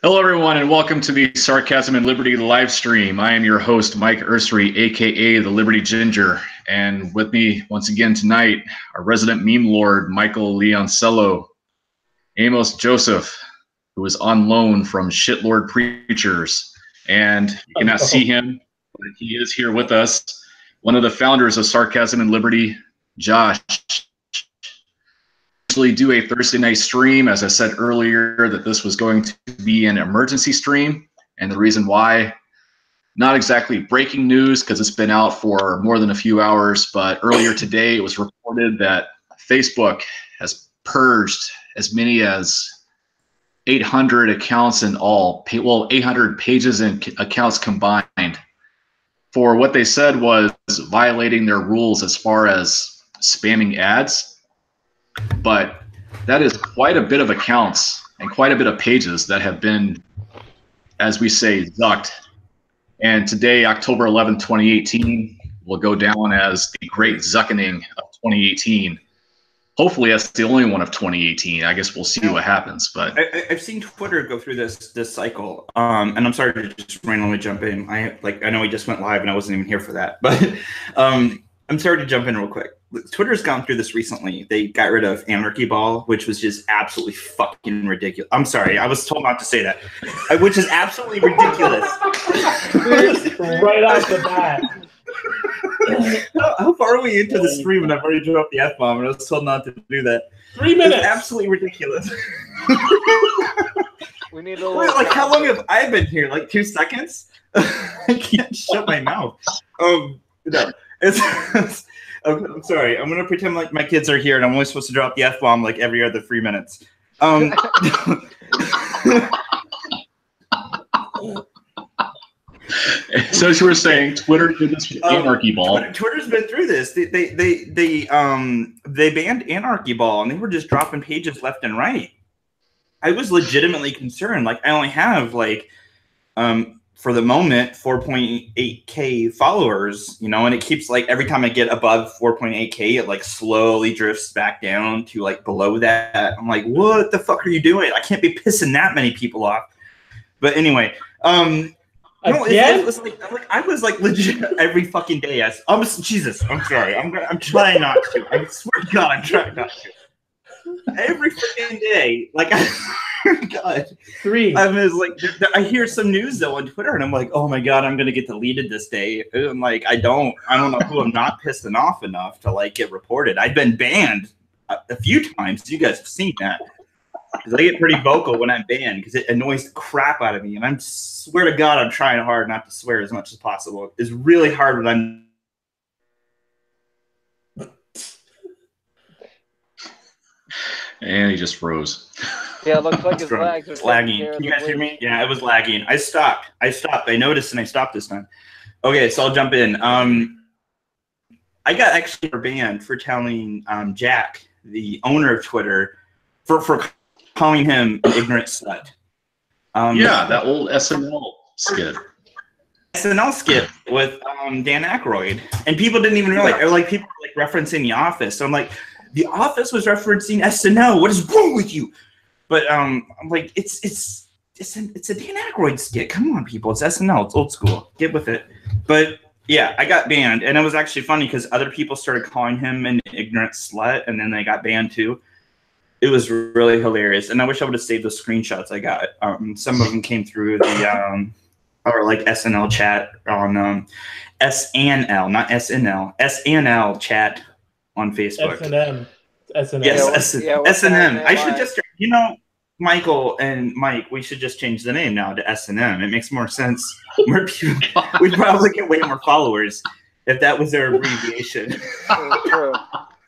Hello, everyone, and welcome to the Sarcasm and Liberty live stream. I am your host, Mike Ursery, aka the Liberty Ginger, and with me once again tonight, our resident meme lord, Michael Leoncello, Amos Joseph, who is on loan from Shitlord Preachers, and you cannot see him, but he is here with us. One of the founders of Sarcasm and Liberty, Josh. Do a Thursday night stream. As I said earlier, that this was going to be an emergency stream, and the reason why, not exactly breaking news because it's been out for more than a few hours, but earlier today it was reported that Facebook has purged as many as 800 accounts in all, well, 800 pages and accounts combined for what they said was violating their rules as far as spamming ads. But that is quite a bit of accounts and quite a bit of pages that have been, as we say, zucked. And today, October 11, 2018, will go down as the Great Zuccening of 2018. Hopefully, that's the only one of 2018. I guess we'll see what happens. But I've seen Twitter go through this cycle, and I'm sorry to just randomly jump in. I know we just went live, and I wasn't even here for that, but I'm sorry to jump in real quick. Twitter's gone through this recently. They got rid of Anarchy Ball, which was just absolutely fucking ridiculous. I'm sorry, I was told not to say that, which is absolutely ridiculous. Right off the bat. How far are we into the stream and I've already dropped the F-bomb and I was told not to do that? 3 minutes. It's absolutely ridiculous. We need a Wait, like, how long have I been here? Like 2 seconds? I can't shut my mouth. No, I'm sorry. I'm gonna pretend like my kids are here, and I'm only supposed to drop the F-bomb like every other 3 minutes. So as you were saying, Twitter did this Anarchy Ball. Twitter's been through this. They banned Anarchy Ball, and they were just dropping pages left and right. I was legitimately concerned. Like, I only have for the moment 4.8K followers, you know, and it keeps like every time I get above 4.8K, it like slowly drifts back down to like below that. I'm like, what the fuck are you doing? I can't be pissing that many people off. But anyway, no, it was like I was like legit every fucking day. Jesus, I'm sorry. I'm trying not to. I swear to God, I'm trying not to. Every freaking day, like, God, I was like, I hear some news though on Twitter, and I'm like, oh my God, I'm gonna get deleted this day. And I'm like, I don't know who I'm not pissing off enough to like get reported. I've been banned a few times. You guys have seen that. Because I get pretty vocal when I'm banned because it annoys the crap out of me, and I swear to God, I'm trying hard not to swear as much as possible. It's really hard when I'm. And he just froze. Yeah, it looks like his lags are lagging. Can you guys hear me? Yeah, it was lagging. I stopped. I noticed and I stopped this time. Okay, so I'll jump in. I got actually banned for telling Jack, the owner of Twitter, for calling him an ignorant slut. Yeah, that old SNL skit. SNL skit with Dan Aykroyd, and people didn't even realize. Or like people were, like, referencing The Office. So I'm like, The Office was referencing SNL. What is wrong with you? But I'm like, it's a Dan Aykroyd skit. Come on, people. It's SNL. It's old school. Get with it. But yeah, I got banned, and it was actually funny because other people started calling him an ignorant slut, and then they got banned too. It was really hilarious, and I wish I would have saved those screenshots I got. Some of them came through the or like SNL chat on SNL, not SNL, SNL chat on Facebook. S&M. Yes, S&M. I should just, you know, Michael and Mike, we should just change the name now to S&M. It makes more sense. We'd probably get way more followers if that was their abbreviation. This is true.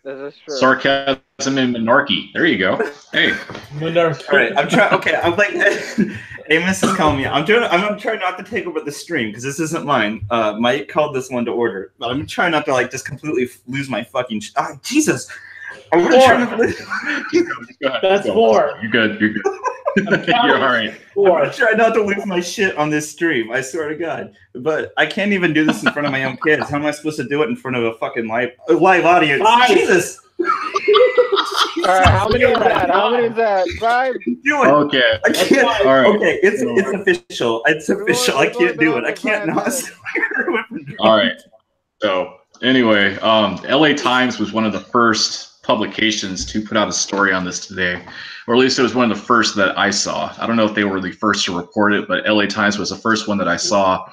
This is true. Sarcasm and Monarchy. There you go. Hey. Monarchy. All right, I'm trying. Okay, I'm like, Amos is calling me. I'm trying not to take over the stream because this isn't mine. Mike called this one to order, but I'm trying not to like just completely lose my fucking. Jesus. I'm gonna try not to. That's 4. You're good. You're good. You're all right. I'm gonna try not to lose my shit on this stream. I swear to God. But I can't even do this in front of my own kids. How am I supposed to do it in front of a fucking live audience? Hi. Jesus. right, how many is that? How many is that? 5? Do it. Okay. I can't. All right. Okay, it's official. It's official. I can't do it. I can't not not. swear. All right. So anyway, LA Times was one of the first publications to put out a story on this today, or at least it was one of the first that I saw. I don't know if they were the first to report it, but LA Times was the first one that I saw.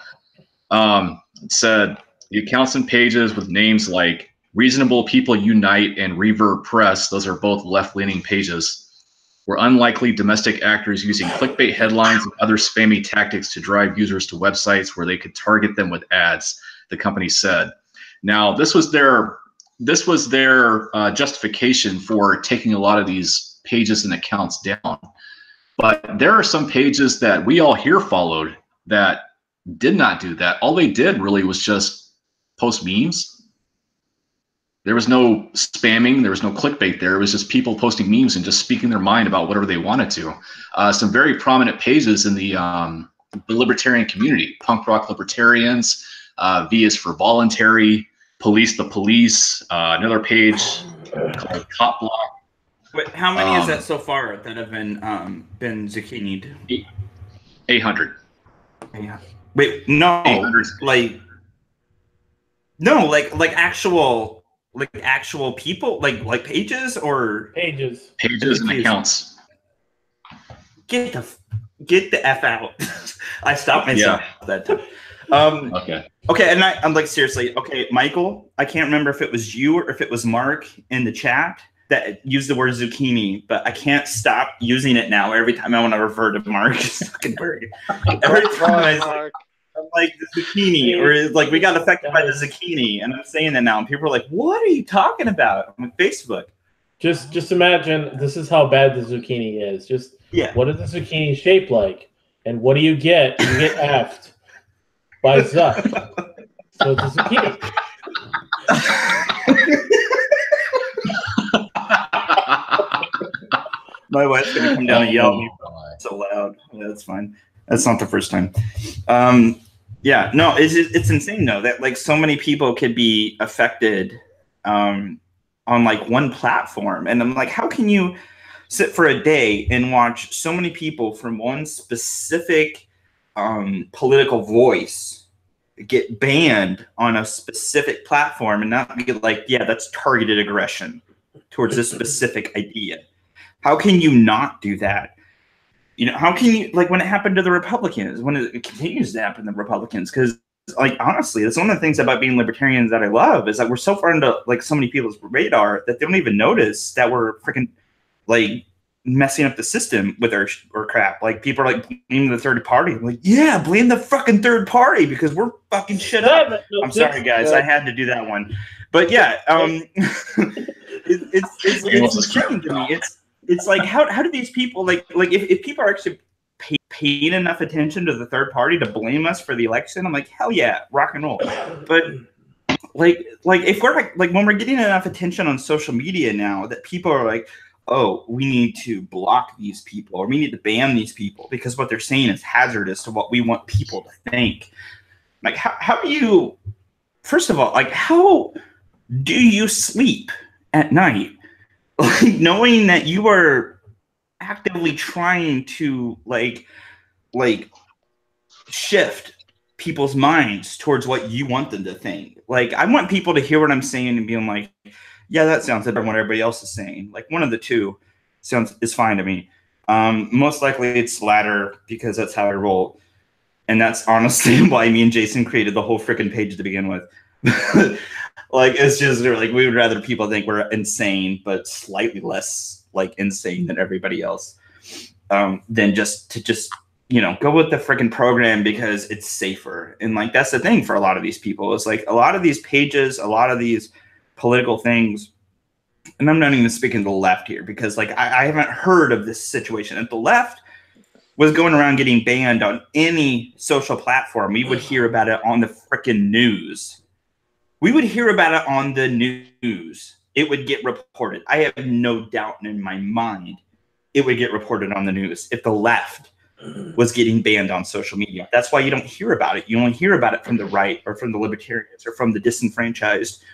It said the accounts and pages with names like Reasonable People Unite and Reverb Press, those are both left-leaning pages, were unlikely domestic actors using clickbait headlines and other spammy tactics to drive users to websites where they could target them with ads, the company said. Now, this was their justification for taking a lot of these pages and accounts down. But there are some pages that we all here followed that did not do that. All they did really was just post memes. There was no spamming. There was no clickbait there. It was just people posting memes and just speaking their mind about whatever they wanted to. Some very prominent pages in the libertarian community, punk rock libertarians, V is for voluntary, Police the Police, another page called Cop Block. Wait, how many is that so far that have been zucchini'd? 800. Yeah. Wait, no, 800. like actual people, like pages or Pages. Pages and accounts. Get the F out. I stopped myself that time. Okay, and I'm like, seriously, okay, Michael, I can't remember if it was you or if it was Mark in the chat that used the word zucchini, but I can't stop using it now. Every time I want to refer to Mark's fucking word. Every time I'm like the zucchini, or like we got affected by the zucchini, and I'm saying that now, and people are like, "What are you talking about?" on Facebook. Just imagine this is how bad the zucchini is. Just what is the zucchini shaped like, and what do you get? You get effed by Zuck. So it's a zucchini. My wife's gonna come down and yell at me so loud. Yeah, that's fine. That's not the first time. Yeah, no, it's insane though that like so many people could be affected on like one platform, and I'm like, how can you sit for a day and watch so many people from one specific political voice get banned on a specific platform and not be like, yeah, that's targeted aggression towards this specific idea? How can you not do that? You know, how can you, like when it happened to the Republicans, when it continues to happen to the Republicans? Because like, honestly, that's one of the things about being libertarians that I love is that we're so far into like so many people's radar that they don't even notice that we're freaking like messing up the system with our crap. Like people are like blaming the third party. I'm like, yeah, blame the fucking third party because we're fucking shit up. I'm sorry, guys. I had to do that one. But yeah, it's insane to me. It's like how do these people like if people are actually paying enough attention to the third party to blame us for the election, I'm like, hell yeah, rock and roll. But like if we're like when we're getting enough attention on social media now that people are like, oh, we need to block these people or we need to ban these people because what they're saying is hazardous to what we want people to think. Like how do you, first of all, like how do you sleep at night? Like knowing that you are actively trying to like shift people's minds towards what you want them to think. Like I want people to hear what I'm saying and being like, yeah, that sounds better than what everybody else is saying. Like one of the two is fine to me. Most likely it's the latter because that's how I roll. And that's honestly why me and Jason created the whole freaking page to begin with. Like it's just like we would rather people think we're insane, but slightly less like insane than everybody else, than just you know go with the freaking program because it's safer. And like that's the thing for a lot of these people. It's like a lot of these pages, a lot of these political things, and I'm not even speaking to the left here because like I haven't heard of this situation. If the left was going around getting banned on any social platform, we would hear about it on the freaking news. We would hear about it on the news. It would get reported. I have no doubt in my mind it would get reported on the news if the left was getting banned on social media. That's why you don't hear about it. You only hear about it from the right or from the libertarians or from the disenfranchised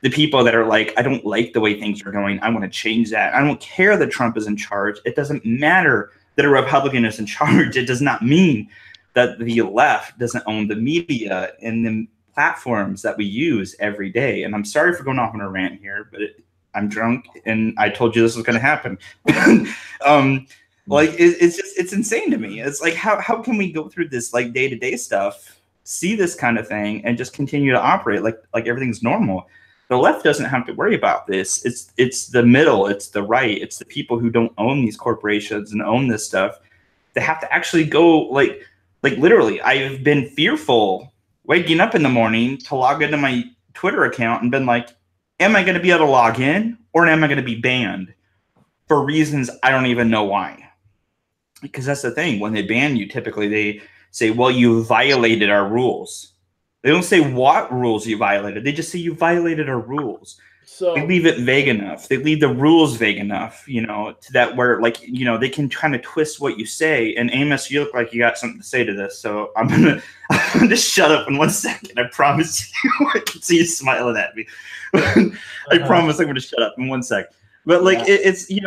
the people that are like, I don't like the way things are going. I want to change that. I don't care that Trump is in charge. It doesn't matter that a Republican is in charge. It does not mean that the left doesn't own the media and the platforms that we use every day. And I'm sorry for going off on a rant here, but I'm drunk and I told you this was going to happen. Like it's insane to me. It's like, how can we go through this like day-to-day stuff, see this kind of thing, and just continue to operate like everything's normal? The left doesn't have to worry about this. It's the middle, it's the right, it's the people who don't own these corporations and own this stuff. They have to actually go like literally. I've been fearful waking up in the morning to log into my Twitter account and been like, am I going to be able to log in or am I going to be banned for reasons I don't even know why? Because that's the thing. When they ban you, typically they say, well, you violated our rules. They don't say what rules you violated. They just say you violated our rules. So they leave it vague enough. They leave the rules vague enough, to that where they can kind of twist what you say. And Amos, you look like you got something to say to this. So I'm gonna just shut up in 1 second. I promise you. I can see you smiling at me. I promise I'm gonna shut up in 1 second. But it's you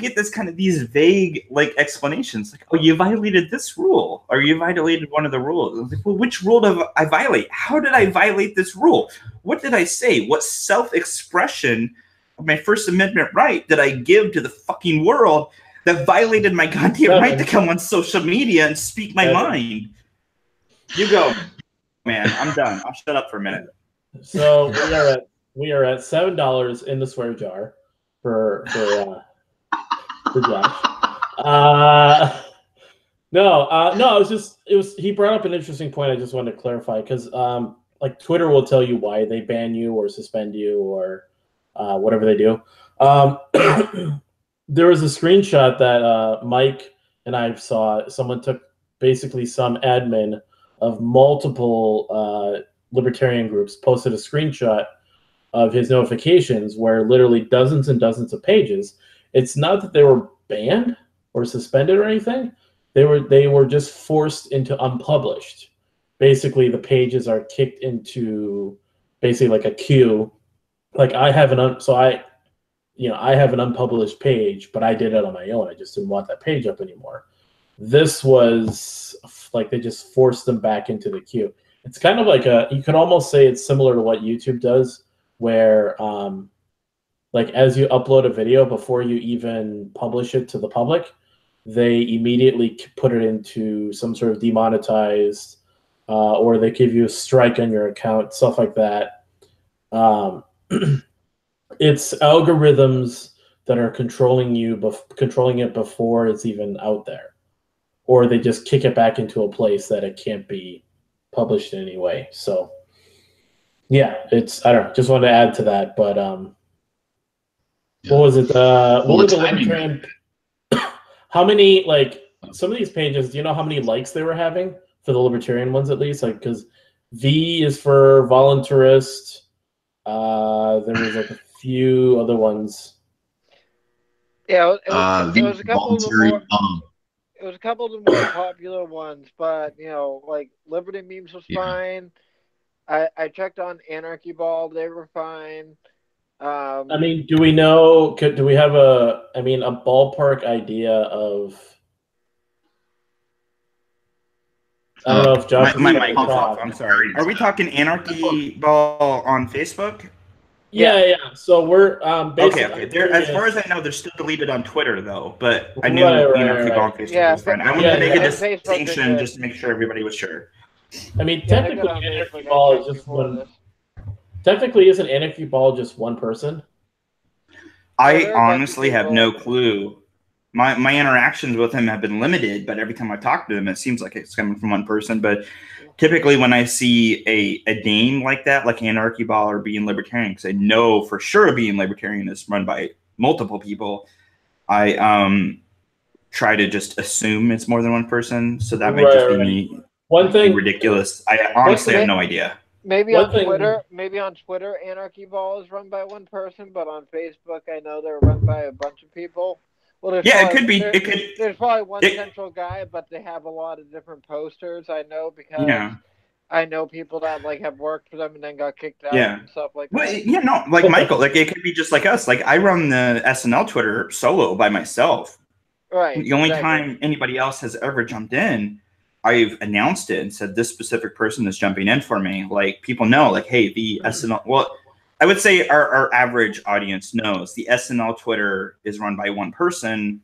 get this kind of these vague explanations like, oh, you violated this rule or you violated one of the rules. Like, well, which rule did I violate? How did I violate this rule? What did I say? What self-expression of my First Amendment right did I give to the fucking world that violated my goddamn right to come on social media and speak my mind? You go, man. I'm done. I'll shut up for a minute. So we are at $7 in the swear jar for Josh. He brought up an interesting point. I just wanted to clarify because Twitter will tell you why they ban you or suspend you or whatever they do. There was a screenshot that Mike and I saw. Someone took basically some admin of multiple libertarian groups posted a screenshot of his notifications where literally dozens and dozens of pages. It's not that they were banned or suspended or anything. They were just forced into unpublished. Basically, the pages are kicked into basically like a queue. Like I have an unpublished page, but I did it on my own. I just didn't want that page up anymore. This was like they just forced them back into the queue. It's kind of like you could almost say it's similar to what YouTube does, where as you upload a video before you even publish it to the public, they immediately put it into some sort of demonetized, or they give you a strike on your account, stuff like that. It's algorithms that are controlling it before it's even out there, or they just kick it back into a place that it can't be published in any way. So yeah, I don't know, just wanted to add to that. But what was it? What were the libertarian? How many, some of these pages, do you know how many likes they were having for the libertarian ones at least? Because V is for voluntarist. There was a few other ones. Yeah, it was a couple of the more. It was a couple of the more popular ones, but Liberty Memes was fine. I checked on Anarchy Ball; they were fine. Do we know? Do we have a ballpark idea of? I don't know if Josh. My mic off. I'm sorry. Are we talking Anarchy Ball on Facebook? Yeah. So we're basically okay. As far as I know, they're still deleted on Twitter though. But I knew Anarchy Ball on Facebook was fine. I wanted to make a distinction just to make sure everybody was sure. Technically, Anarchy Ball is just one. Technically, isn't Anarchy Ball just one person? I honestly have no clue. My interactions with him have been limited, but every time I talk to him, it seems like it's coming from one person. But typically when I see a name like that, like Anarchy Ball or Being Libertarian, because I know for sure Being Libertarian is run by multiple people, I try to just assume it's more than one person. So that might just be me. One thing ridiculous. I honestly have no idea. Maybe on Twitter, Anarchy Ball is run by one person, but on Facebook, I know they're run by a bunch of people. Well, it could be. There's probably one central guy, but they have a lot of different posters. I know because I know people that like have worked for them and then got kicked out and stuff like that. Well, yeah, no, like Michael, like it could be just like us. Like I run the SNL Twitter solo by myself. Right. The only time anybody else has ever jumped in, I've announced it and said this specific person is jumping in for me. Like people know, like, hey, the SNL. Well, I would say our average audience knows the SNL Twitter is run by one person.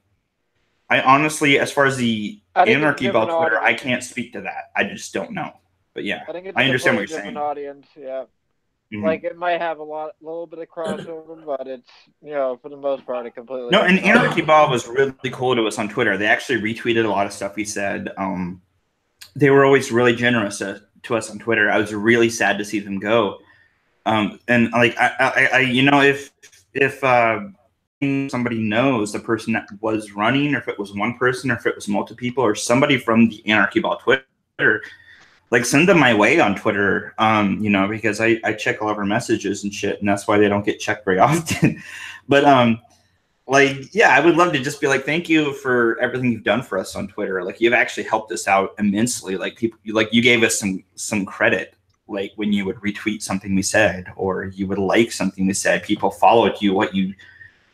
I honestly, as far as the Anarchy Ball Twitter, I can't speak to that. I just don't know. But yeah, I understand what you're saying. Audience, yeah. Mm-hmm. Like it might have a little bit of crossover, but it's for the most part, it completely. No, and Anarchy Ball was really cool to us on Twitter. They actually retweeted a lot of stuff we said. They were always really generous to us on Twitter. I was really sad to see them go. And like I if somebody knows the person that was running, or if it was one person, or if it was multiple people, or somebody from the Anarchy Ball Twitter. Like send them my way on Twitter, because I check all of our messages and shit, and that's why they don't get checked very often. But I would love to just be like, thank you for everything you've done for us on Twitter. Like you've actually helped us out immensely. Like you gave us some credit, like when you would retweet something we said, or you would like something we said. People followed you, what you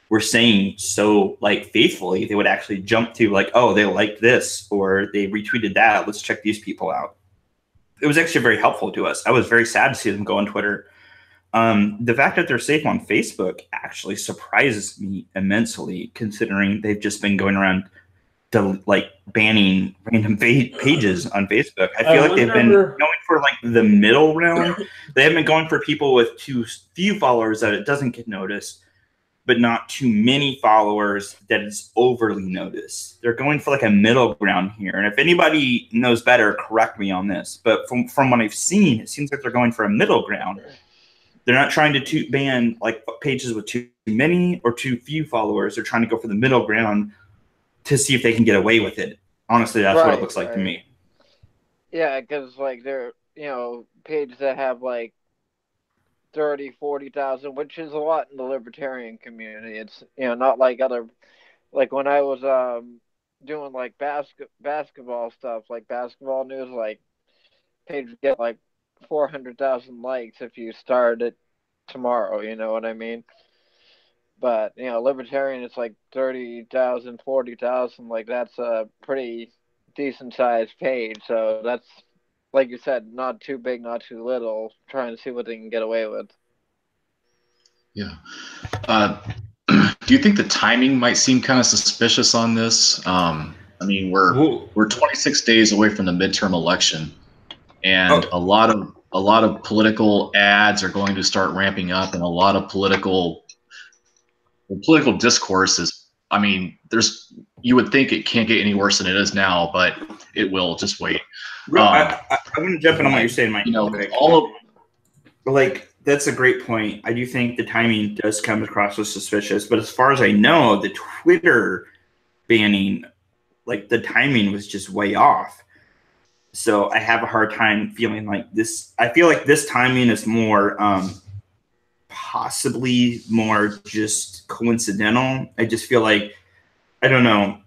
were saying so like faithfully. They would actually jump to like, oh, they liked this, or they retweeted that. Let's check these people out. It was actually very helpful to us. I was very sad to see them go on Twitter. The fact that they're safe on Facebook actually surprises me immensely, considering they've just been going around to like banning random pages on Facebook. I feel like they've been going for like the middle realm. They haven't been going for people with too few followers that it doesn't get noticed, but not too many followers that it's overly noticed. They're going for like a middle ground here. And if anybody knows better, correct me on this. But from what I've seen, it seems like they're going for a middle ground. They're not trying to ban like pages with too many or too few followers. They're trying to go for the middle ground to see if they can get away with it. Honestly, that's what it looks like to me. Yeah, because like they're, pages that have like 30, 40,000, which is a lot in the libertarian community. It's not like other, like when I was doing like basketball stuff, like basketball news, like pages get like 400,000 likes if you start it tomorrow. You know what I mean? But libertarian, it's like 30,000, 40,000. Like that's a pretty decent sized page. So that's, like you said, not too big, not too little, trying to see what they can get away with. Yeah. Do you think the timing might seem kind of suspicious on this? I mean, we're 26 days away from the midterm election, and a lot of political ads are going to start ramping up, and a lot of political discourse is. I mean, you would think it can't get any worse than it is now, but it will. Just wait. I want to jump in on what you're saying, Mike. That's a great point. I do think the timing does come across as suspicious, but as far as I know, the Twitter banning, like the timing was just way off. So I have a hard time feeling like this. I feel like this timing is more, possibly more just coincidental. I just feel like, I don't know,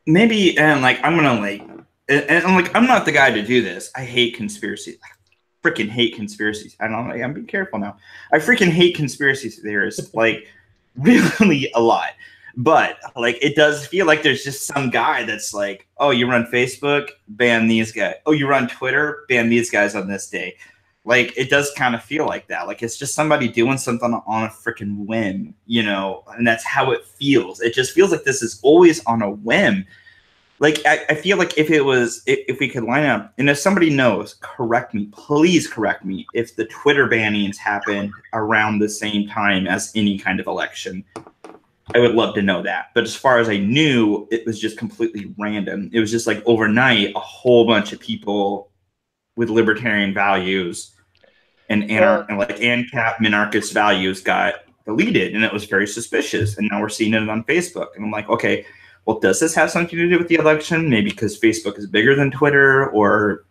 maybe, and like, I'm going to like, and I'm like, I'm not the guy to do this. I hate conspiracy. I freaking hate conspiracies. I don't know. I'm being careful now. I freaking hate conspiracy theorists, like really a lot. But like, it does feel like there's just some guy that's like, oh, you run Facebook, ban these guys. Oh, you run Twitter, ban these guys on this day. Like, it does kind of feel like that. Like, it's just somebody doing something on a freaking whim, and that's how it feels. It just feels like this is always on a whim. Like, I feel like if we could line up, and if somebody knows, correct me, please correct me, if the Twitter bannings happened around the same time as any kind of election. I would love to know that. But as far as I knew, it was just completely random. It was just like overnight, a whole bunch of people with libertarian values and ANCAP minarchist values got deleted, and it was very suspicious. And now we're seeing it on Facebook. And I'm like, okay, well, does this have something to do with the election? Maybe because Facebook is bigger than Twitter, or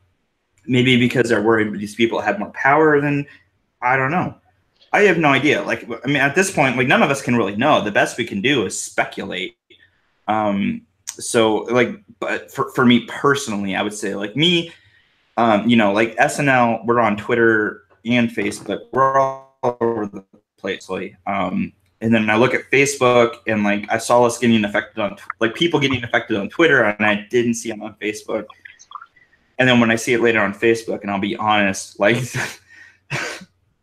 maybe because they're worried these people have more power than, I don't know. I have no idea. Like, I mean, at this point, like, none of us can really know. The best we can do is speculate. So, like, but for me personally, I would say, like, me, You know, like SNL, we're on Twitter and Facebook. We're all over the place. And then I look at Facebook, and like I saw us getting affected on, like people getting affected on Twitter, and I didn't see them on Facebook. And then when I see it later on Facebook, and I'll be honest, like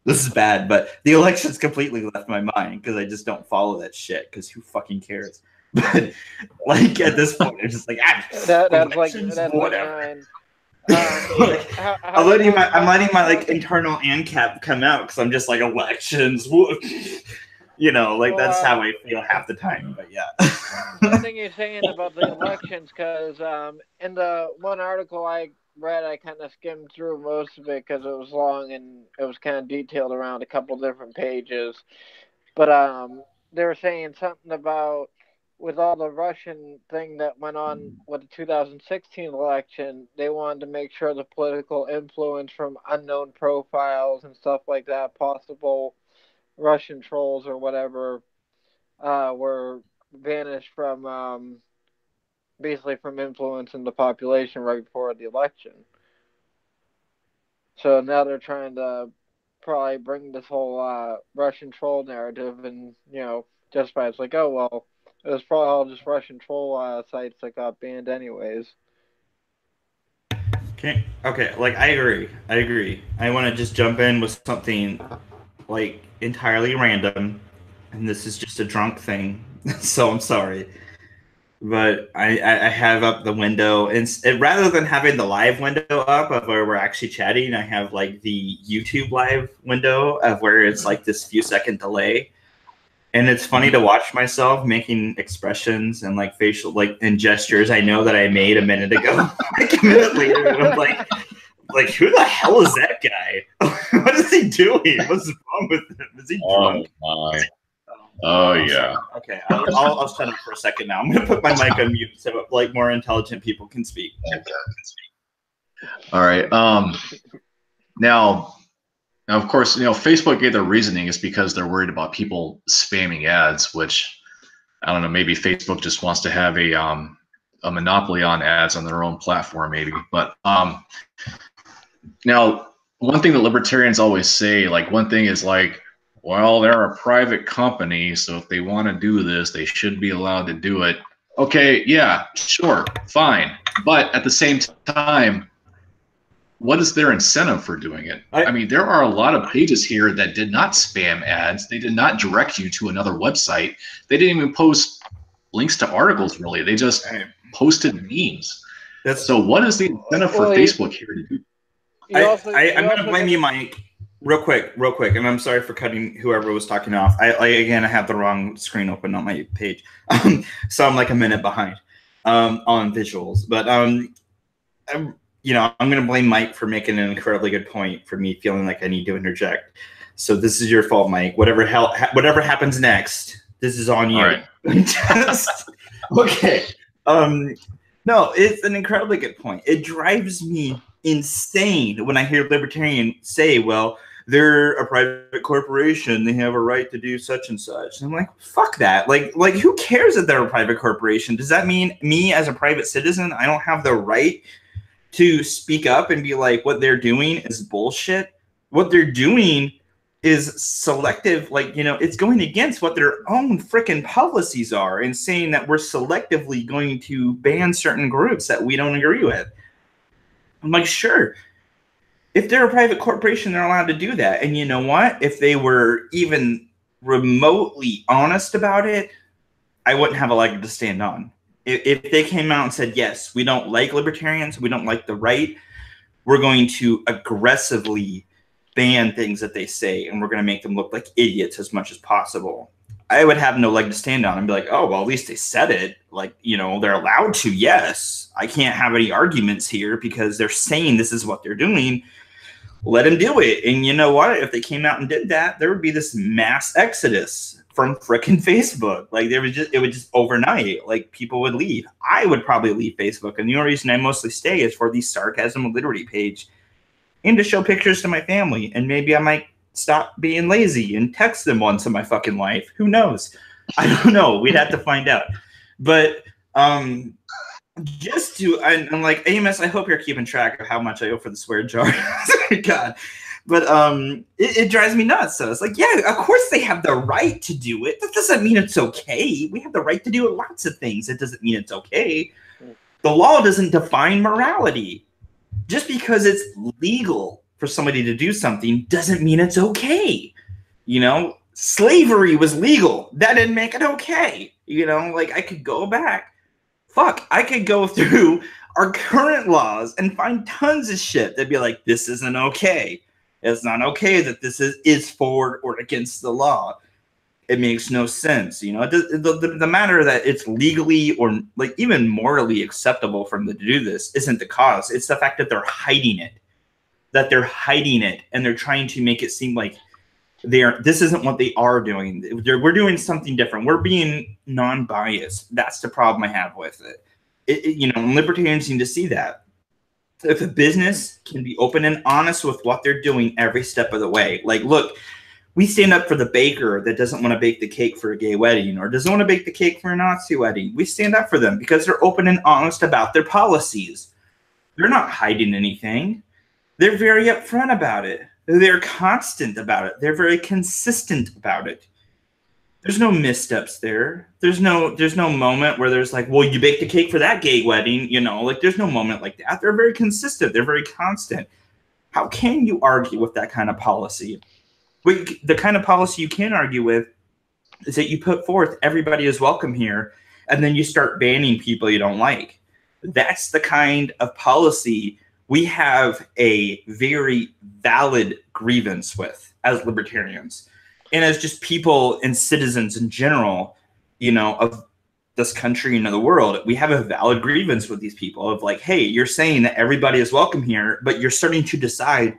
this is bad, but the election's completely left my mind because I just don't follow that shit. Because who fucking cares? But like at this point, it's just like that's whatever. I'm letting my like internal ANCAP come out because I'm just like elections. You know, like that's how I feel half the time. But yeah. I think you're saying about the elections because in the one article I read, I kind of skimmed through most of it because it was long and it was kind of detailed around a couple different pages. But they were saying something about with all the Russian thing that went on with the 2016 election, they wanted to make sure the political influence from unknown profiles and stuff like that, possible Russian trolls or whatever, were banished from basically from influencing the population right before the election. So now they're trying to probably bring this whole Russian troll narrative and, you know, justify it's like, oh, well, it was probably all just Russian troll sites that got banned anyways. Okay, like I agree. I want to just jump in with something like entirely random, and this is just a drunk thing, so I'm sorry. But I have up the window, and rather than having the live window up of where we're actually chatting, I have like the YouTube live window of where it's like this few second delay. And it's funny to watch myself making expressions and like facial, like and gestures I know that I made a minute ago. Like a minute later, and I'm like, who the hell is that guy? What is he doing? What's wrong with him? Is he drunk? Oh my. Oh yeah. Okay, I'll shut up for a second now. I'm gonna put my mic on mute so like more intelligent people can speak. All right. Now, of course, you know, Facebook gave their reasoning is because they're worried about people spamming ads, which I don't know. Maybe Facebook just wants to have a monopoly on ads on their own platform, maybe. But now, one thing that libertarians always say, like one thing is like, well, they're a private company, so if they want to do this, they should be allowed to do it. Okay, yeah, sure, fine. But at the same time, what is their incentive for doing it? I mean, there are a lot of pages here that did not spam ads. They did not direct you to another website. They didn't even post links to articles, really. They just posted memes. So what is the incentive for Facebook here to do? I'm going to blame you, Mike. Real quick, and I'm sorry for cutting whoever was talking off. I have the wrong screen open on my page, so I'm like a minute behind on visuals. But you know, I'm going to blame Mike for making an incredibly good point for me feeling like I need to interject. So this is your fault, Mike. Whatever happens next, this is on you. All right. Okay. No, it's an incredibly good point. It drives me insane when I hear libertarian say, well, they're a private corporation, they have a right to do such and such. And I'm like, fuck that. Like who cares that they're a private corporation? Does that mean me as a private citizen, I don't have the right to speak up and be like, what they're doing is bullshit? What they're doing is selective, like, you know, it's going against what their own freaking policies are and saying that we're selectively going to ban certain groups that we don't agree with. I'm like, sure. If they're a private corporation, they're allowed to do that. And you know what? If they were even remotely honest about it, I wouldn't have a leg to stand on. If they came out and said, yes, we don't like libertarians, we don't like the right, we're going to aggressively ban things that they say, and we're going to make them look like idiots as much as possible, I would have no leg to stand on and be like, oh, well, at least they said it. Like, you know, they're allowed to, yes. I can't have any arguments here because they're saying this is what they're doing. Let them do it. And you know what? If they came out and did that, there would be this mass exodus from frickin' Facebook. Like, it would just overnight, like, people would leave. I would probably leave Facebook. And the only reason I mostly stay is for the Sarcasm of Literary page and to show pictures to my family. And maybe I might stop being lazy and text them once in my fucking life. Who knows? I don't know. We'd have to find out. But just to, I'm like, AMS, I hope you're keeping track of how much I owe for the swear jar. God. But it drives me nuts. So it's like, yeah, of course they have the right to do it. That doesn't mean it's okay. We have the right to do lots of things. It doesn't mean it's okay. The law doesn't define morality. Just because it's legal for somebody to do something doesn't mean it's okay. You know, slavery was legal. That didn't make it okay. You know, like I could go back. Fuck, I could go through our current laws and find tons of shit that'd be like, this isn't okay. It's not okay that this is for or against the law. It makes no sense. You know, the matter that it's legally or like even morally acceptable for them to do this isn't the cause. It's the fact that they're hiding it. That they're hiding it and they're trying to make it seem like this isn't what they are doing. We're doing something different. We're being non-biased. That's the problem I have with it. You know, libertarians need to see that. If a business can be open and honest with what they're doing every step of the way, like, look, we stand up for the baker that doesn't want to bake the cake for a gay wedding or doesn't want to bake the cake for a Nazi wedding. We stand up for them because they're open and honest about their policies. They're not hiding anything. They're very upfront about it. They're constant about it. They're very consistent about it. There's no missteps there. There's no moment where there's like, well, you baked the cake for that gay wedding, you know, like there's no moment like that. They're very consistent. They're very constant. How can you argue with that kind of policy? The kind of policy you can argue with is that you put forth everybody is welcome here, and then you start banning people you don't like. That's the kind of policy we have a very valid grievance with as libertarians. And as just people and citizens in general, you know, of this country and of the world, we have a valid grievance with these people of like, hey, you're saying that everybody is welcome here, but you're starting to decide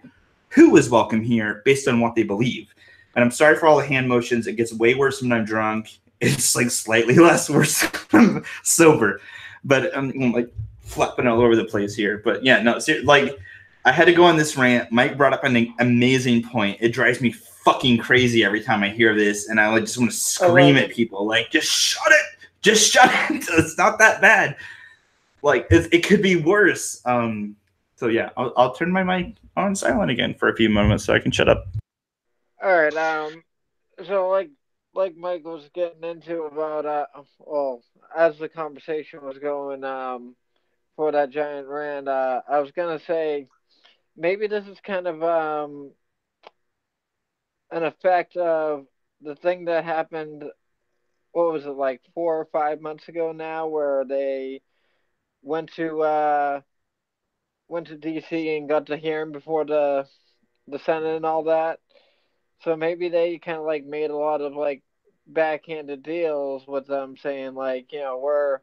who is welcome here based on what they believe. And I'm sorry for all the hand motions. It gets way worse when I'm drunk. It's like slightly less worse when I'm sober. But I'm like flapping all over the place here. But yeah, no, like I had to go on this rant. Mike brought up an amazing point. It drives me fucking crazy every time I hear this. And I like just want to scream at people like, just shut it. Just shut it. It's not that bad. Like it could be worse. So yeah, I'll turn my mic on silent again for a few moments so I can shut up. All right. So like Mike was getting into about well, as the conversation was going for that giant rant, I was gonna say maybe this is kind of an effect of the thing that happened. What was it, like 4 or 5 months ago now, where they went to DC and got the hearing before the Senate and all that. So maybe they kind of like made a lot of like backhanded deals with them, saying like, you know, we're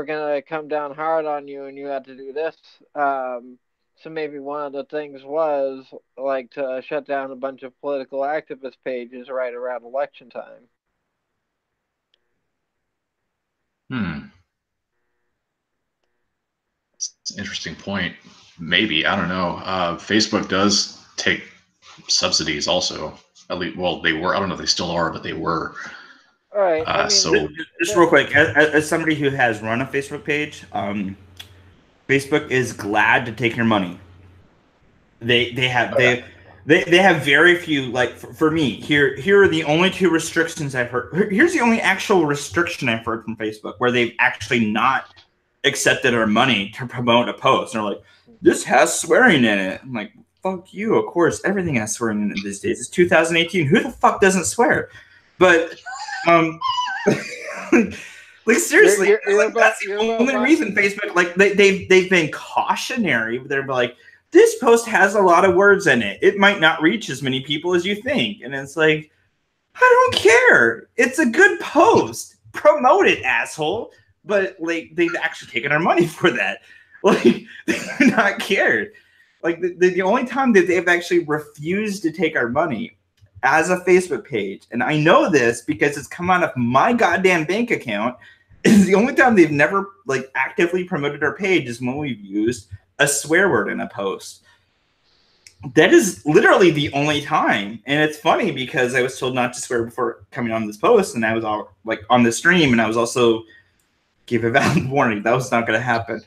gonna come down hard on you and you have to do this. So maybe one of the things was like to shut down a bunch of political activist pages right around election time. It's an interesting point. Maybe, I don't know. Facebook does take subsidies also. At least, well, they were. I don't know if they still are, but they were. All right. I mean, so just real quick, as somebody who has run a Facebook page, Facebook is glad to take your money. They have very few, like for me here are the only two restrictions I've heard. Here's the only actual restriction I've heard from Facebook where they've actually not accepted our money to promote a post. And they're like, this has swearing in it. I'm like, fuck you. Of course, everything has swearing in it these days. It's 2018. Who the fuck doesn't swear? But like seriously, that's the only reason Facebook, like they've been cautionary. They're like, this post has a lot of words in it. It might not reach as many people as you think. And it's like, I don't care. It's a good post. Promote it, asshole. But like they've actually taken our money for that. Like they've not cared. Like the only time that they've actually refused to take our money as a Facebook page, and I know this because it's come out of my goddamn bank account, is the only time they've never like actively promoted our page is when we've used a swear word in a post. That is literally the only time. And it's funny because I was told not to swear before coming on this post, and I was all like on the stream, and I was also gave a valid warning. That was not going to happen.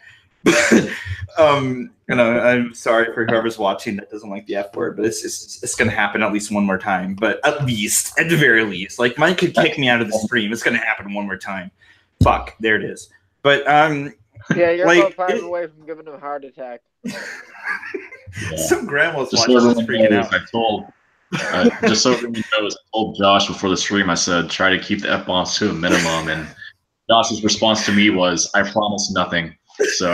I'm sorry for whoever's watching that doesn't like the F word, but it's going to happen at least one more time. But at the very least, like Mike could kick me out of the stream. It's going to happen one more time. Fuck, there it is. But yeah, you're like, about 5 away from giving him a heart attack. Some grandma's watching this freaking out. I told, just so everyone knows, I told Josh before the stream, I said, try to keep the F-bombs to a minimum. And Josh's response to me was, I promise nothing. So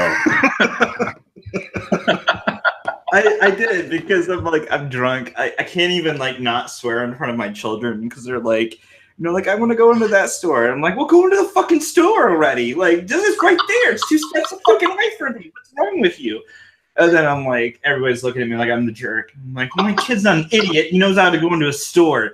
I did, because I'm drunk. I can't even not swear in front of my children because they're like, I want to go into that store. And I'm like, well, go into the fucking store already. Like, this is right there. It's 2 steps fucking away from me. What's wrong with you? And then I'm like, everybody's looking at me like I'm the jerk. I'm like, well, my kid's not an idiot. He knows how to go into a store.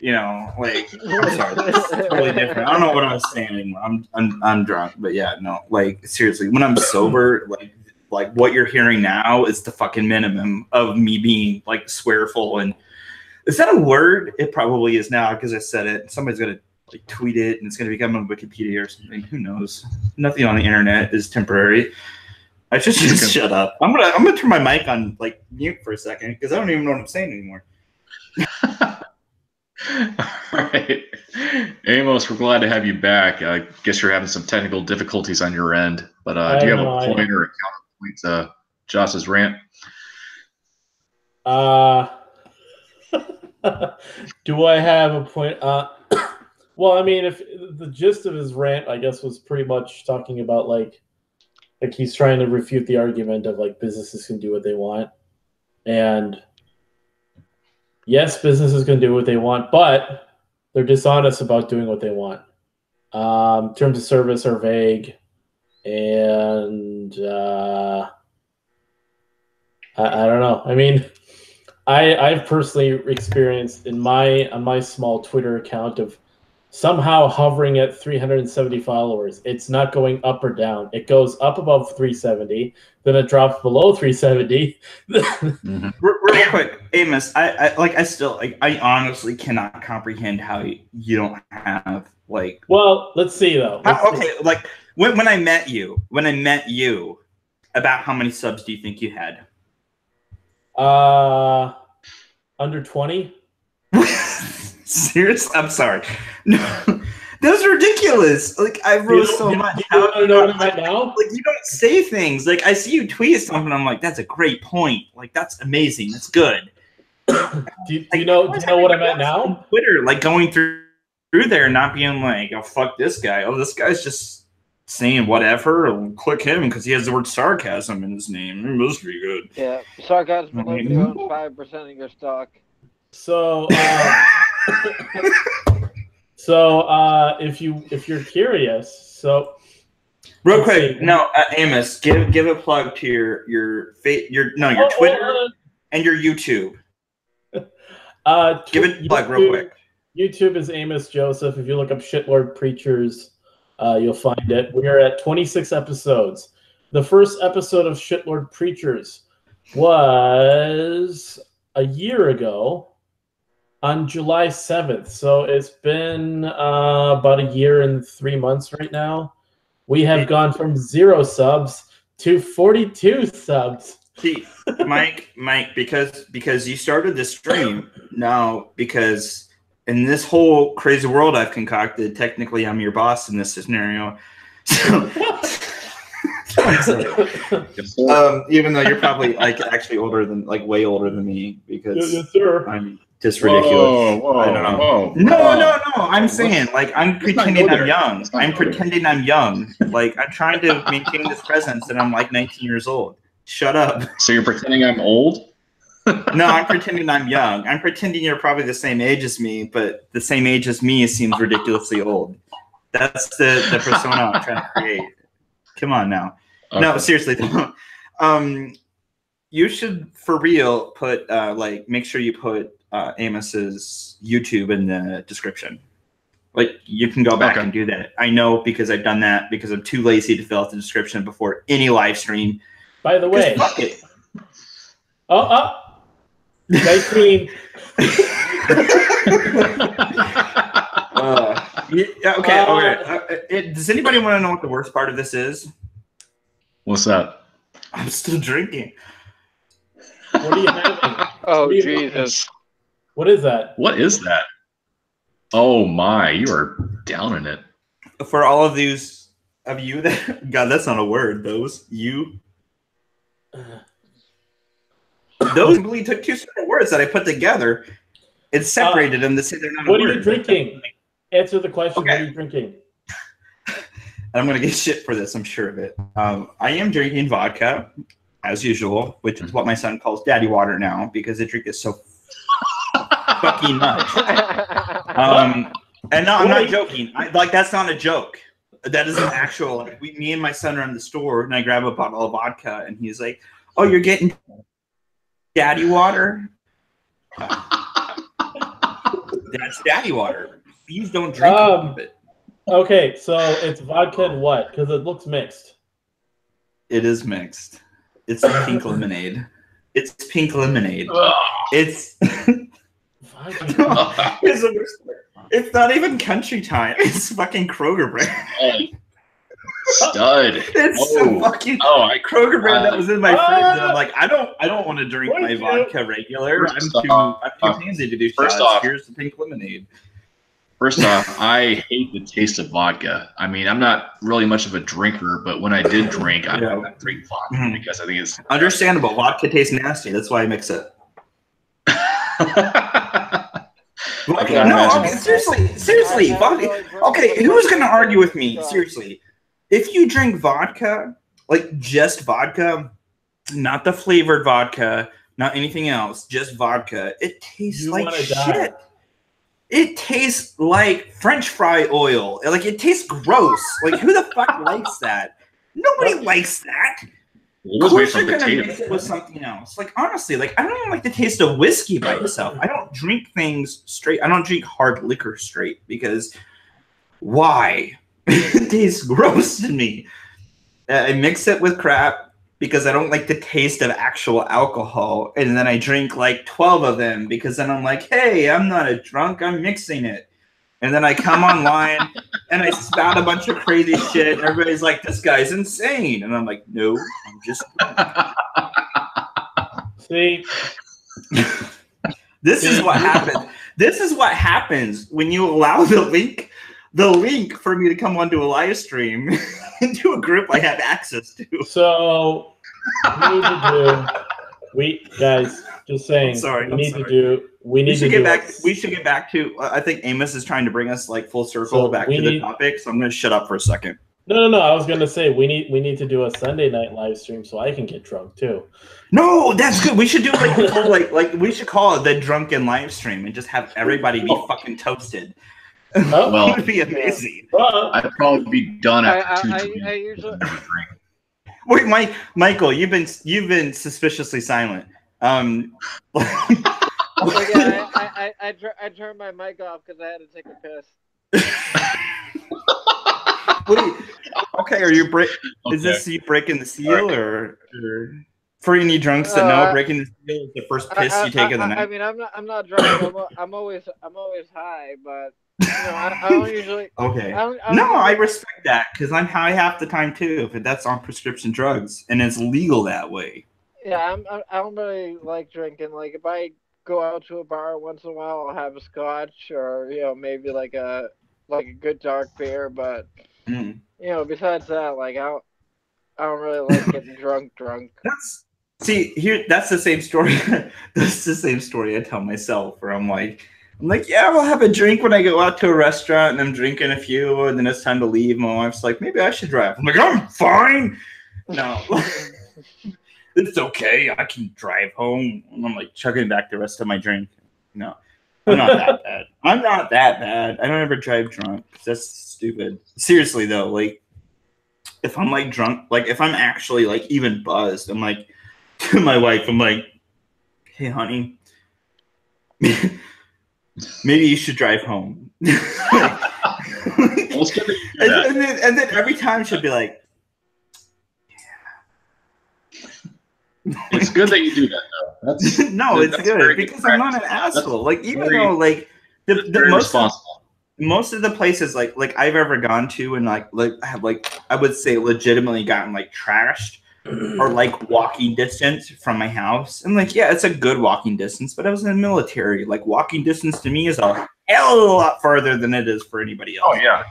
I'm sorry, it's totally different. I don't know what I was saying anymore. I'm drunk, but yeah, no, seriously, when I'm sober, like what you're hearing now is the fucking minimum of me being swearful. And is that a word? It probably is now because I said it. Somebody's gonna tweet it, and it's gonna become on Wikipedia or something. Who knows? Nothing on the internet is temporary. I should just shut up. I'm gonna turn my mic on mute for a second because I don't even know what I'm saying anymore. All right, Amos, we're glad to have you back. I guess you're having some technical difficulties on your end, but do you have a point or a counterpoint to Josh's rant? Do I have a point? Well, I mean, if the gist of his rant, I guess, was pretty much talking about like he's trying to refute the argument of businesses can do what they want, and yes, businesses can do what they want, but they're dishonest about doing what they want. Terms of service are vague, and I don't know. I mean, I've personally experienced on my small Twitter account of somehow hovering at 370 followers. It's not going up or down. It goes up above 370, then it drops below 370. Mm-hmm. Real quick, Amos, I honestly cannot comprehend how you don't have Well, let's see though. When I met you, about how many subs do you think you had? Under 20. Serious? I'm sorry. No, that's ridiculous. I wrote so much. You know what I'm at now? You don't say things. I see you tweet something. I'm like, that's a great point. That's amazing. That's good. do you know what I'm at now? Twitter, going through there, and not being like, oh fuck this guy. Oh, this guy's just saying whatever. Or click him because he has the word sarcasm in his name. It must be good. Yeah, sarcasm only owns 5% of your stock. So, if you're curious, so real quick, Amos, give a plug to your Twitter and your YouTube. Give it a plug real quick. YouTube is Amos Joseph. If you look up Shitlord Preachers, you'll find it. We are at 26 episodes. The first episode of Shitlord Preachers was a year ago. On July 7th. So it's been about a year and 3 months right now. We have gone from 0 subs to 42 subs. See, Mike, because you started this stream now, because in this whole crazy world I've concocted, technically I'm your boss in this scenario. So, even though you're probably actually older than way older than me, because yes, sir. I'm just ridiculous. Whoa, I don't know. No. I'm saying I'm pretending I'm young. I'm pretending I'm young. I'm trying to maintain this presence that I'm 19 years old. Shut up. So you're pretending I'm old? No, I'm pretending I'm young. I'm pretending you're probably the same age as me, but the same age as me seems ridiculously old. That's the persona I'm trying to create. Come on now. Okay. No, seriously. You should, for real, put make sure you put Amos's YouTube in the description. You can go back and do that. I know because I've done that because I'm too lazy to fill out the description before any live stream. By the way, fuck it. 19. Yeah, okay. Does anybody want to know what the worst part of this is? What's that? I'm still drinking. What are you having? Oh, Jesus. What is that? What is that? Oh my, you are down in it. For all of these of you that God, that's not a word. Those you. Those really took two separate words that I put together and separated them to say they're not a word. What are you drinking? Answer the question. Okay. What are you drinking? I'm going to get shit for this, I'm sure of it. I am drinking vodka, as usual, which is what my son calls daddy water now because I drink it so fucking much. And no, I'm not joking. That's not a joke. That is an actual, like, me and my son are in the store, and I grab a bottle of vodka, and he's like, oh, you're getting daddy water? That's daddy water. Please don't drink it. Okay, so it's vodka and what? Because it looks mixed. It is mixed. It's pink lemonade. It's pink lemonade. It's it's not even country time. It's fucking Kroger brand. Stud. It's so fucking Kroger brand that was in my fridge. And I'm like, I don't want to drink my vodka regular. I'm too fancy to do shots. Here's the pink lemonade. First off, I hate the taste of vodka. I mean, I'm not really much of a drinker, but when I did drink, I don't drink vodka because I think it's understandable. Vodka tastes nasty. That's why I mix it. Seriously, vodka. Okay, who's gonna argue with me? Seriously, if you drink vodka, like just vodka, not the flavored vodka, not anything else, just vodka, it tastes like shit. It tastes like French fry oil. Like, it tastes gross. Like, who the fuck likes that? Nobody likes that. Of course you're gonna mix it with something else. Like, honestly, like, I don't even like the taste of whiskey by itself. I don't drink things straight. I don't drink hard liquor straight because why? It tastes gross to me. I mix it with crap because I don't like the taste of actual alcohol. And then I drink like 12 of them because then I'm like, hey, I'm not a drunk, I'm mixing it. And then I come online and I spout a bunch of crazy shit. And everybody's like, this guy's insane. And I'm like, no, I'm just See? This is what happens. This is what happens when you allow the link for me to come onto a live stream into a group I have access to. So guys, just saying. We should get back to. I think Amos is trying to bring us like full circle back to the topic. So I'm going to shut up for a second. No. I was going to say we need to do a Sunday night live stream so I can get drunk too. No, that's good. We should do like we should call it the drunken live stream and just have everybody be fucking toasted. Oh, well, it would be amazing. I'd probably be done after I usually. Wait, Michael, you've been suspiciously silent. I turned my mic off because I had to take a piss. Wait, okay, are you Is this you breaking the seal or for any drunks that know breaking the seal is the first piss you take of the night? I mean, I'm not drunk. I'm always high, but. I don't usually. Okay. I respect that because I'm high half the time too. If that's on prescription drugs and it's legal that way. Yeah, I don't really like drinking. Like if I go out to a bar once in a while, I'll have a scotch or maybe like a good dark beer. But besides that, like I don't really like getting drunk. That's the same story. That's the same story I tell myself where I'm like, yeah, I'll have a drink when I go out to a restaurant and I'm drinking a few and then it's time to leave. My wife's like, maybe I should drive. I'm like, I'm fine. No, it's okay. I can drive home. And I'm like chugging back the rest of my drink. No, I'm not that bad. I'm not that bad. I don't ever drive drunk. That's stupid. Seriously though, like if I'm like drunk, like if I'm actually like even buzzed, I'm like to my wife, I'm like, hey honey, maybe you should drive home. And then every time she'll be like, it's good that you do that though. It's good because I'm not an asshole. Like even though like the most responsible. most of the places like I've ever gone to and like have like I would say legitimately gotten like trashed or like walking distance from my house. And like, yeah, it's a good walking distance, but I was in the military. Like walking distance to me is a hell of a lot farther than it is for anybody else. Oh yeah,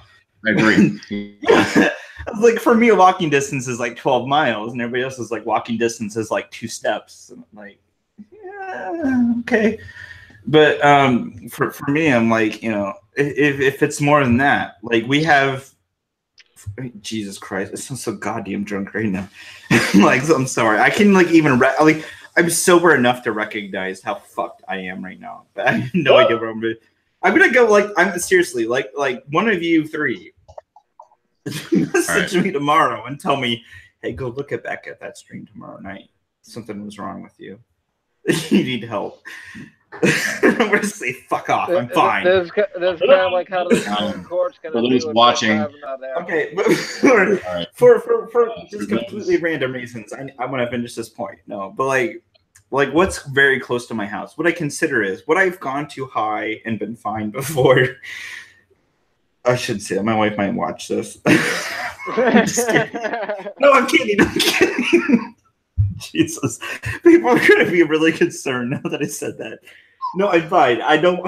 I agree. Like for me, a walking distance is like 12 miles, and everybody else is like walking distance is like 2 steps. And I'm like, yeah, okay. But for me, I'm like, you know, if it's more than that, like we have, Jesus Christ, I sound so goddamn drunk right now. Like, I'm sorry, I can like even like I'm sober enough to recognize how fucked I am right now, but I have no idea where I'm gonna go. Like, I'm seriously like one of you three message me tomorrow and tell me, hey, go look back at that stream tomorrow night. Something was wrong with you. You need help. I'm gonna say fuck off. I'm fine. There's kind of like how the Supreme Court's gonna for those do watching. Okay, but for just completely random reasons, I want to finish this point. No, but like what's very close to my house, what I consider is what I've gone too high and been fined before. I should say my wife might watch this. I'm just kidding. No, I'm kidding. I'm kidding. Jesus, people are going to be really concerned now that I said that. No, I'm fine. I don't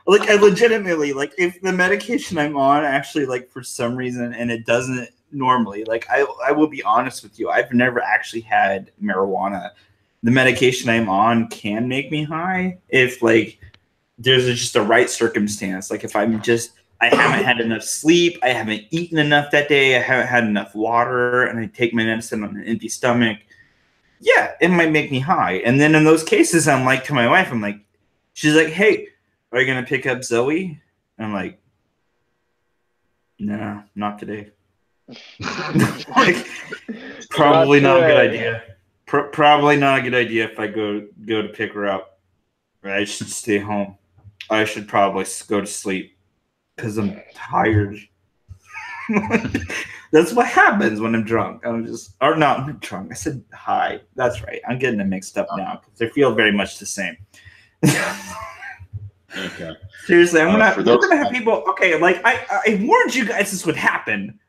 like. I legitimately like if the medication I'm on actually like for some reason and it doesn't normally like. I will be honest with you. I've never actually had marijuana. The medication I'm on can make me high if like there's just the right circumstance. Like if I'm just I haven't had enough sleep, I haven't eaten enough that day, I haven't had enough water, and I take my medicine on an empty stomach. Yeah, it might make me high. And then in those cases, I'm like to my wife, I'm like, she's like, hey, are you going to pick up Zoe? And I'm like, no, not today. Like, probably not a good idea. Probably not a good idea if I go to pick her up. I should stay home. I should probably go to sleep because I'm tired. That's what happens when I'm drunk. I'm not drunk. I said high. That's right. I'm getting it mixed up now because they feel very much the same. Okay. Seriously, we're gonna have people. Okay, like I warned you guys this would happen.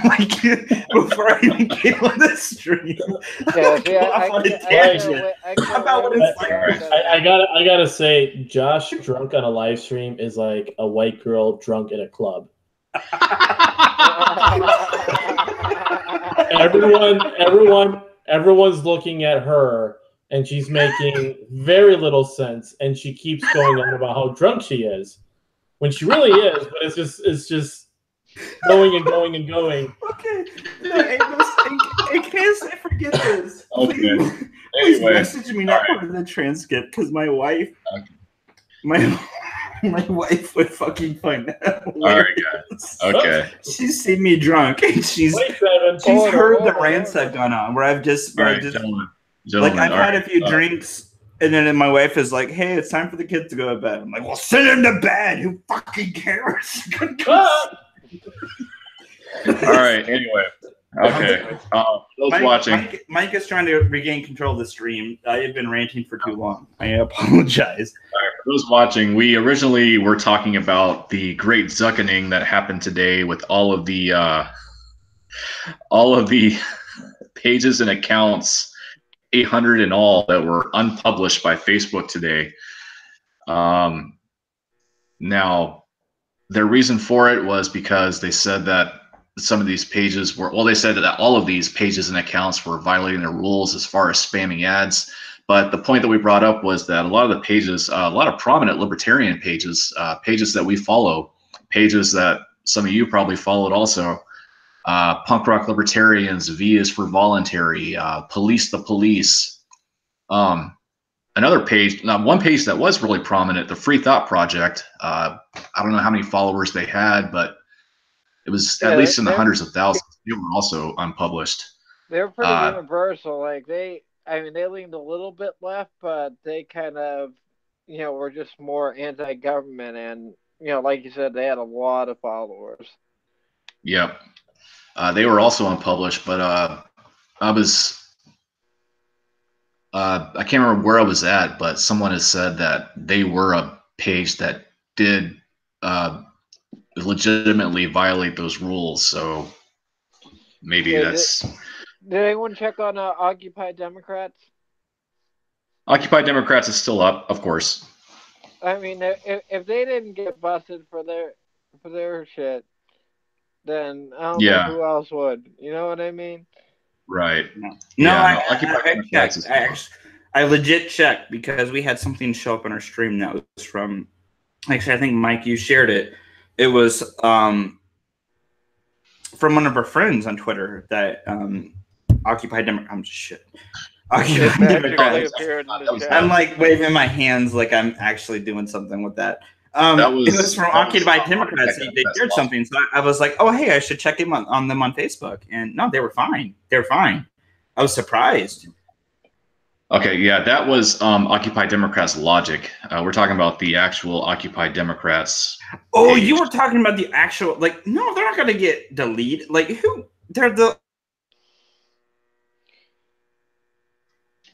Like before I even came on the stream. I gotta say, Josh drunk on a live stream is like a white girl drunk in a club. Everyone's looking at her, and she's making very little sense, and she keeps going on about how drunk she is, when she really is. But it's just going and going and going. Okay, in case I forget this, okay. Please message me not part of the transcript because my wife, my wife would fucking find that. All right, guys. Okay. She's seen me drunk, and she's heard the rants I've gone on, where I've just, gentlemen, like I've had a few drinks, and then my wife is like, "Hey, it's time for the kids to go to bed." I'm like, "Well, send them to bed. Who fucking cares?" All right. Anyway. Okay. Those watching. Mike is trying to regain control of the stream. I have been ranting for too long. I apologize. All right, for those watching, we originally were talking about the Great Zuccening that happened today with all of the pages and accounts, 800 in all, that were unpublished by Facebook today. Now, their reason for it was because they said that some of these pages were, well, they said that all of these pages and accounts were violating the rules as far as spamming ads. But the point that we brought up was that a lot of the pages, a lot of prominent libertarian pages, pages that we follow, pages that some of you probably followed also, Punk Rock Libertarians, V is for Voluntary, Police the Police. Another page, one page that was really prominent, the Free Thought Project. I don't know how many followers they had, but it was at least in the hundreds of thousands. They were also unpublished. They're pretty universal. Like they leaned a little bit left, but they kind of, were just more anti-government, and like you said, they had a lot of followers. Yep, they were also unpublished, but I can't remember where I was at, but someone has said that they were a page that did legitimately violate those rules. So maybe that's. Did anyone check on Occupy Democrats? Occupy Democrats is still up, of course. I mean, if they didn't get busted for their shit, then I don't know who else would. You know what I mean? Right. I legit checked because we had something show up on our stream that was from. Actually, I think Mike, you shared it. It was from one of our friends on Twitter that Occupy Democrats. Shit. I'm like waving my hands like I'm actually doing something with that. It was from Occupy Democrats. They shared something, so I was like, "Oh, hey, I should check in on them on Facebook." And no, they were fine. They're fine. I was surprised. Okay, yeah, that was Occupy Democrats logic. We're talking about the actual Occupy Democrats. Oh, page. You were talking about the actual, like, no, they're not going to get deleted. Like, who? They're the.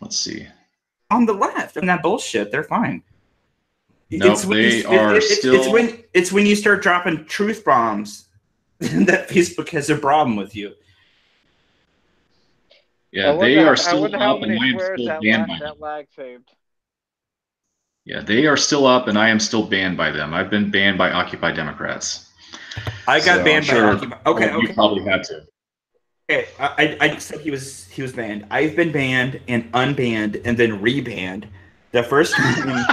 Let's see. On the left, and that bullshit, they're fine. No, they are still. It's when you start dropping truth bombs that Facebook has a problem with you. Yeah, they are still up, and I am still banned by them. Yeah, they are still up, and I am still banned by them. I've been banned by Occupy Democrats. I got banned by Occupy. Okay, you probably had to. Okay, I said he was banned. I've been banned and unbanned and then rebanned. The first time.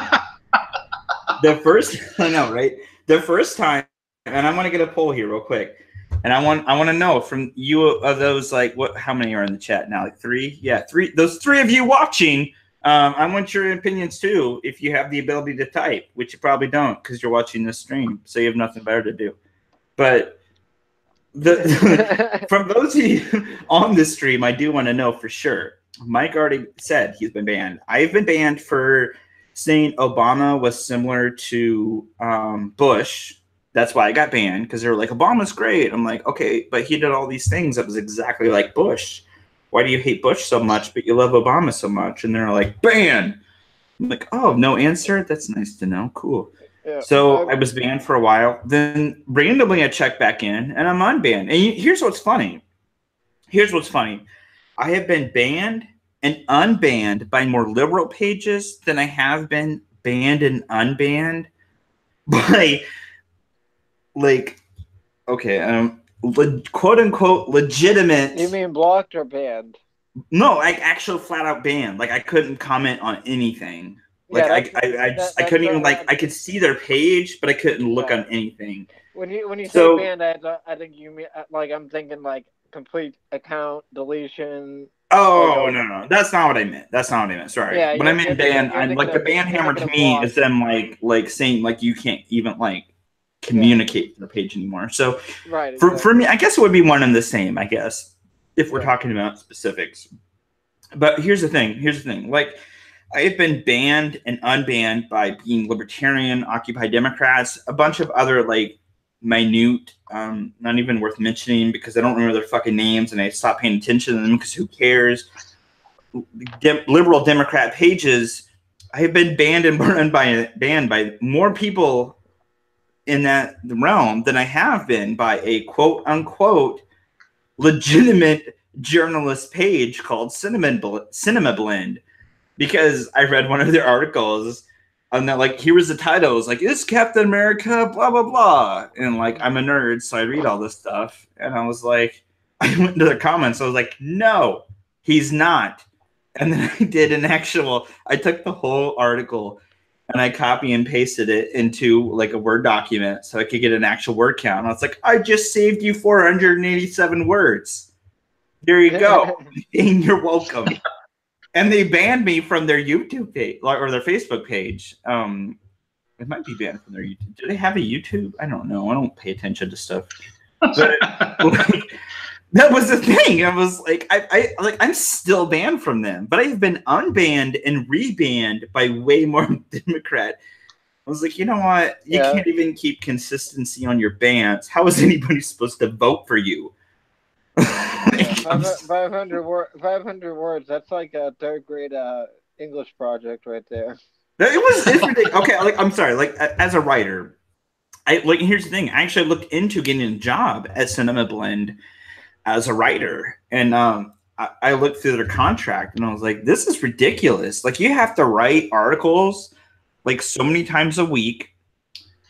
I know, right? The first time, and I want to get a poll here real quick. And I want to know from you of those, like, what? How many are in the chat now? Like 3? Yeah, 3. Those 3 of you watching, I want your opinions too. If you have the ability to type, which you probably don't because you're watching this stream, so you have nothing better to do. But from those of you on this stream, I do want to know for sure. Mike already said he's been banned. I've been banned for saying Obama was similar to Bush. That's why I got banned, because they were like, Obama's great. I'm like, okay, but he did all these things that was exactly like Bush. Why do you hate Bush so much, but you love Obama so much? And they're like, ban. I'm like, oh, no answer? That's nice to know. Cool. Yeah, so I was banned for a while. Then randomly I checked back in, and I'm unbanned. And here's what's funny. I have been banned and unbanned by more liberal pages than I have been banned and unbanned by... like, okay, quote unquote legitimate. You mean blocked or banned? No, like actual flat out banned. Like I couldn't comment on anything. Like I couldn't even like I could see their page, but I couldn't look on anything. When you say banned, I think you mean like I'm thinking like complete account deletion. Oh no, that's not what I meant. Sorry. Yeah, when I meant banned, I'm like the ban hammer to me is them like saying like you can't even like communicate to the page anymore. So right, for me, I guess it would be one and the same, I guess, if we're talking about specifics. But here's the thing. Like I've been banned and unbanned by being libertarian, Occupy Democrats, a bunch of other like minute, not even worth mentioning because I don't remember their fucking names and I stopped paying attention to them because who cares? Liberal Democrat pages. I have been banned and banned by more people in that realm than I have been by a quote unquote legitimate journalist page called Cinema Blend, because I read one of their articles and that like here was the title, it was like, is Captain America blah blah blah, and like I'm a nerd so I read all this stuff and I was like, I went into the comments, I was like, no, he's not. And then I took the whole article and I copy and pasted it into like a Word document so I could get an actual word count. And I was like, I just saved you 487 words. There you go. And you're welcome. And they banned me from their YouTube page or their Facebook page. It might be banned from their YouTube. Do they have a YouTube? I don't know. I don't pay attention to stuff. But that was the thing. I was like, I'm still banned from them, but I've been unbanned and rebanned by way more Democrat. I was like, you know what? You can't even keep consistency on your bans. How is anybody supposed to vote for you? 500 words. That's like a third grade English project right there. It's ridiculous. Okay, like I'm sorry. Like as a writer, Here's the thing. I actually looked into getting a job at Cinema Blend as a writer, and I looked through their contract, and I was like, this is ridiculous. Like, you have to write articles like so many times a week,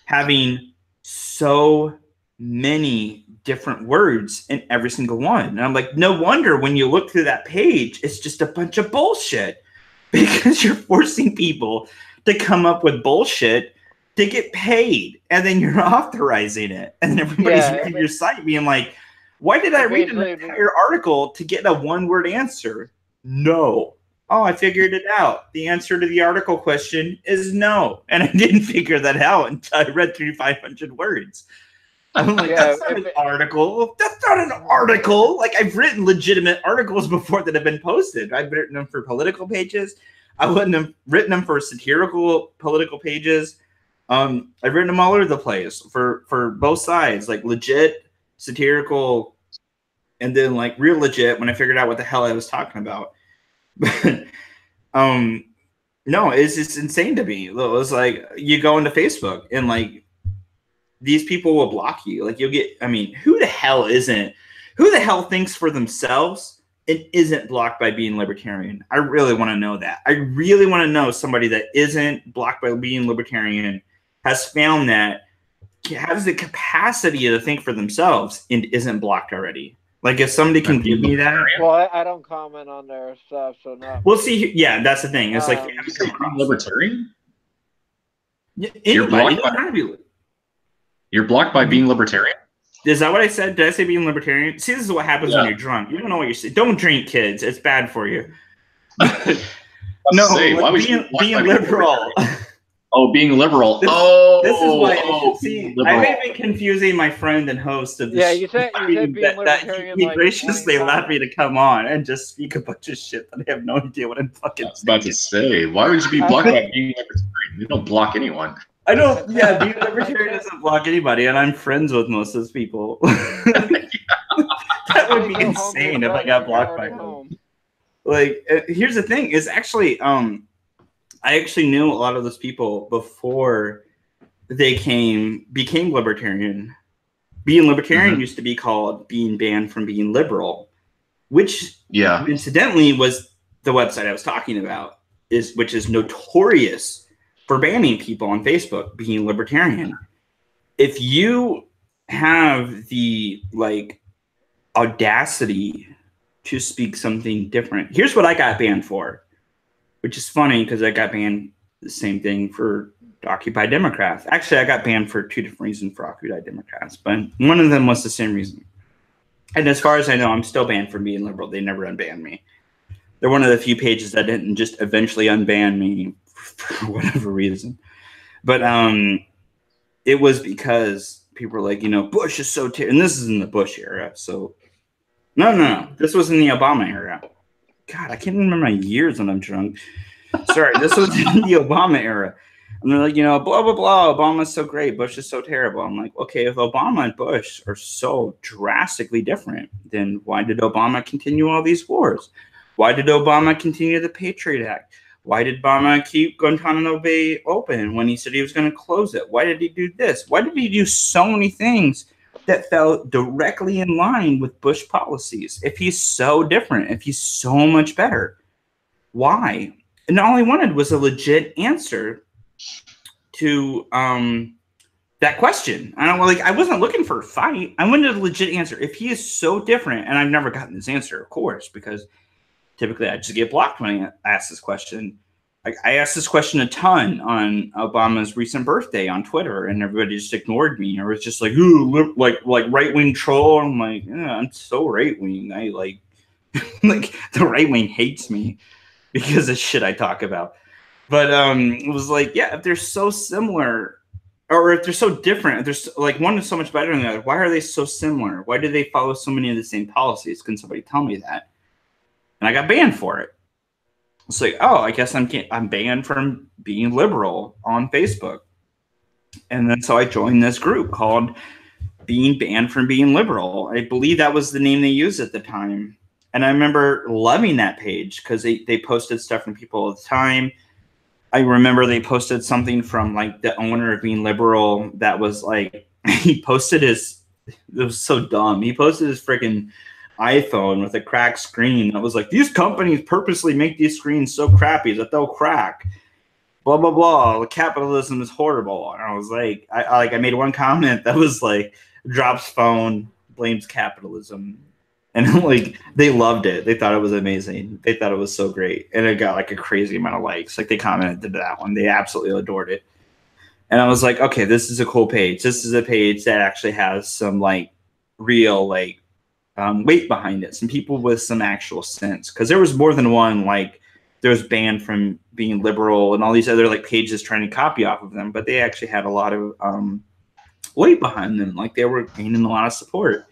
having so many different words in every single one. And I'm like, no wonder when you look through that page, it's just a bunch of bullshit, because you're forcing people to come up with bullshit to get paid, and then you're authorizing it, and then everybody's reading your site being like, why did I read an entire article to get a one-word answer? No. Oh, I figured it out. The answer to the article question is no. And I didn't figure that out until I read through 500 words. I'm like, that's not an article. That's not an article. Like, I've written legitimate articles before that have been posted. I've written them for political pages. I wouldn't have written them for satirical political pages. I've written them all over the place for both sides, like legit, satirical, and then like real legit when I figured out what the hell I was talking about. But no, it's just insane to me. It was like, you go into Facebook and like these people will block you. Like, you'll get, I mean, who the hell thinks for themselves and isn't blocked by being libertarian? I really want to know that. I really want to know somebody that isn't blocked by being libertarian, has found that, has the capacity to think for themselves and isn't blocked already. Like, if somebody can give me that. Well, I don't comment on their stuff, so not. We'll see. Yeah, that's the thing. It's like, libertarian? You're blocked by being libertarian? Is that what I said? Did I say being libertarian? See, this is what happens when you're drunk. You don't know what you're saying. Don't drink, kids. It's bad for you. No, being liberal. Oh, being liberal. This is why. See, I may be confusing my friend and host of this. Yeah, you said being libertarian. He graciously allowed me to come on and just speak a bunch of shit that I have no idea what I'm fucking. I was about to say, why would you be blocked by being libertarian? You don't block anyone. I don't. Yeah, being libertarian doesn't block anybody, and I'm friends with most of those people. That would be insane if I got blocked by them. Like, here's the thing: is actually, I actually knew a lot of those people before they became libertarian. Being libertarian used to be called being banned from being liberal, which incidentally was the website I was talking about, which is notorious for banning people on Facebook being libertarian. If you have the like audacity to speak something different, here's what I got banned for, which is funny because I got banned the same thing for Occupy Democrats. Actually, I got banned for two different reasons for Occupy Democrats, but one of them was the same reason. And as far as I know, I'm still banned from being liberal. They never unbanned me. They're one of the few pages that didn't just eventually unban me for whatever reason. But it was because people were like, you know, Bush is so and this is in the Bush era. So no. This was in the Obama era. God, I can't remember my years when I'm drunk. Sorry, this was in the Obama era. And they're like, you know, blah, blah, blah. Obama's so great. Bush is so terrible. I'm like, okay, if Obama and Bush are so drastically different, then why did Obama continue all these wars? Why did Obama continue the Patriot Act? Why did Obama keep Guantanamo Bay open when he said he was going to close it? Why did he do this? Why did he do so many things that fell directly in line with Bush policies? If he's so different, if he's so much better, why? And all I wanted was a legit answer to that question. I wasn't looking for a fight. I wanted a legit answer. If he is so different, and I've never gotten this answer, of course, because typically I just get blocked when I ask this question. I asked this question a ton on Obama's recent birthday on Twitter, and everybody just ignored me. Or was just like, ooh, like right-wing troll. I'm like, yeah, I'm so right-wing. I like the right wing hates me because of shit I talk about. But it was like, yeah, if they're so similar, or if they're so different, if there's like one is so much better than the other, why are they so similar? Why do they follow so many of the same policies? Can somebody tell me that? And I got banned for it. It's like, oh, I guess I'm banned from being liberal on Facebook. And then so I joined this group called Being Banned from Being Liberal. I believe that was the name they used at the time. And I remember loving that page because they posted stuff from people all the time. I remember they posted something from like the owner of Being Liberal that was like, he posted his, it was so dumb. He posted his freaking iPhone with a cracked screen that was like, these companies purposely make these screens so crappy that they'll crack. Blah, blah, blah. Capitalism is horrible. And I was like, I made one comment that was like, drops phone, blames capitalism. And like, they loved it. They thought it was amazing. They thought it was so great. And it got like a crazy amount of likes. Like they commented to that one. They absolutely adored it. And I was like, okay, this is a cool page. This is a page that actually has some like real like weight behind it. Some people with some actual sense. Because there was more than one, like there was banned from Being Liberal and all these other like pages trying to copy off of them. But they actually had a lot of weight behind them. Like they were gaining a lot of support.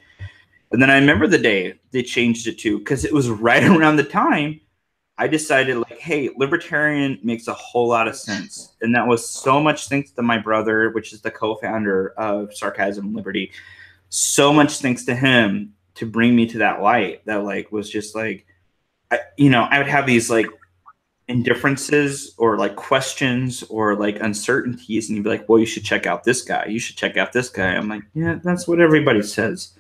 And then I remember the day they changed it to, because it was right around the time I decided like, hey, libertarian makes a whole lot of sense. And that was so much thanks to my brother, which is the co-founder of Sarcasm and Liberty. So much thanks to him to bring me to that light that like was just like, I would have these like indifferences or like questions or like uncertainties. And he'd be like, well, you should check out this guy. You should check out this guy. I'm like, yeah, that's what everybody says.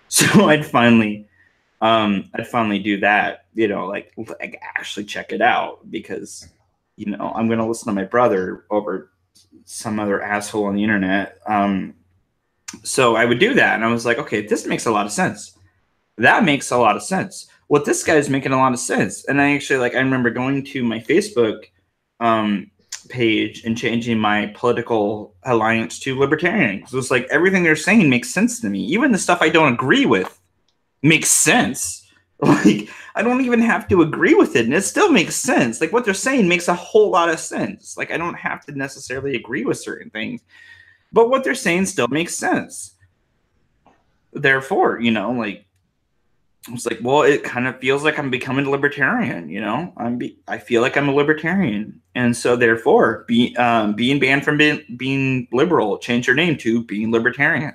So I'd finally do that, like actually check it out because, I'm going to listen to my brother over some other asshole on the internet. So I would do that. And I was like, okay, this makes a lot of sense. That makes a lot of sense. What this guy is making a lot of sense. And I actually I remember going to my Facebook page and changing my political alliance to libertarian. So it's like everything they're saying makes sense to me. Even the stuff I don't agree with makes sense. Like I don't even have to agree with it and it still makes sense. Like what they're saying makes a whole lot of sense. Like I don't have to necessarily agree with certain things, but what they're saying still makes sense. Therefore, it's like, well, it kind of feels like I'm becoming a libertarian, I feel like I'm a libertarian. And so therefore, being banned from being liberal, change your name to Being Libertarian.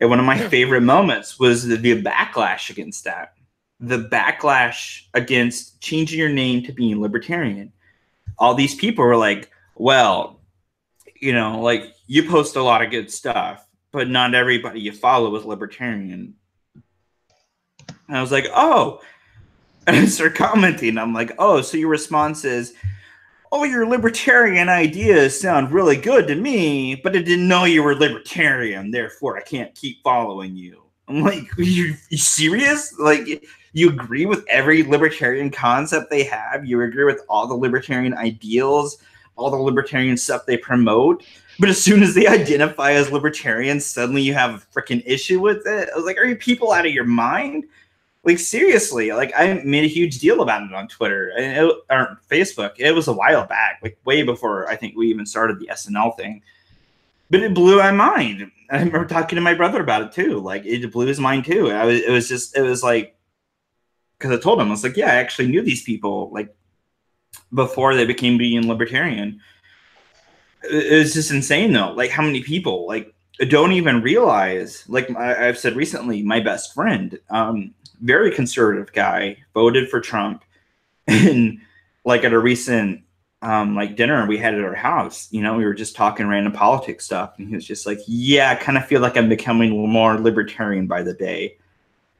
And one of my favorite moments was the backlash against that. The backlash against changing your name to Being Libertarian. All these people were like, well, like you post a lot of good stuff, but not everybody you follow is libertarian. And I was like, oh, and I started commenting. I'm like, oh, so your response is, oh, your libertarian ideas sound really good to me, but I didn't know you were libertarian. Therefore, I can't keep following you. I'm like, you serious? Like, you agree with every libertarian concept they have? You agree with all the libertarian ideals, all the libertarian stuff they promote? But as soon as they identify as libertarians, suddenly you have a freaking issue with it? I was like, are you people out of your mind? Like, seriously, like I made a huge deal about it on Twitter or Facebook. It was a while back, like way before I think we even started the SNL thing. But it blew my mind. I remember talking to my brother about it too. Like it blew his mind too. It was like, because I told him, I was like, yeah, I actually knew these people like before they became Being Libertarian. It was just insane though. Like how many people like don't even realize, like I've said recently, my best friend, very conservative guy, voted for Trump. And like at a recent like dinner we had at our house, we were just talking random politics stuff. And he was just like, yeah, I kind of feel like I'm becoming more libertarian by the day.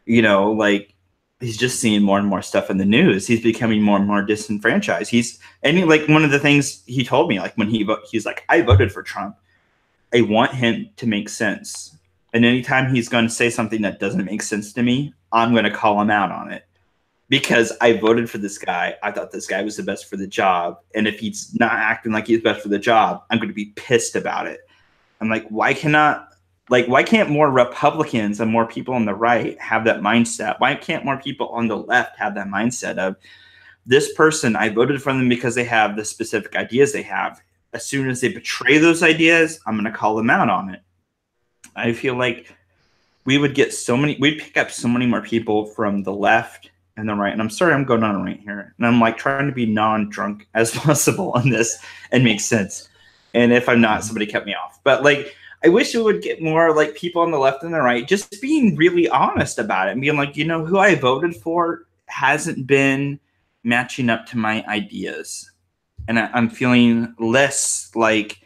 Like he's just seeing more and more stuff in the news. He's becoming more and more disenfranchised. Like one of the things he told me, like when he's like, I voted for Trump. I want him to make sense. And anytime he's going to say something that doesn't make sense to me, I'm going to call him out on it. Because I voted for this guy. I thought this guy was the best for the job. And if he's not acting like he's best for the job, I'm going to be pissed about it. I'm like, why can't more Republicans and more people on the right have that mindset? Why can't more people on the left have that mindset of this person, I voted for them because they have the specific ideas they have. As soon as they betray those ideas, I'm going to call them out on it. I feel like we'd pick up so many more people from the left and the right. And I'm sorry, I'm going on a rant here. And I'm like trying to be non-drunk as possible on this and make sense. And if I'm not, somebody cut me off. But like, I wish it would get more like people on the left and the right just being really honest about it and being like, who I voted for hasn't been matching up to my ideas. and I'm feeling less like,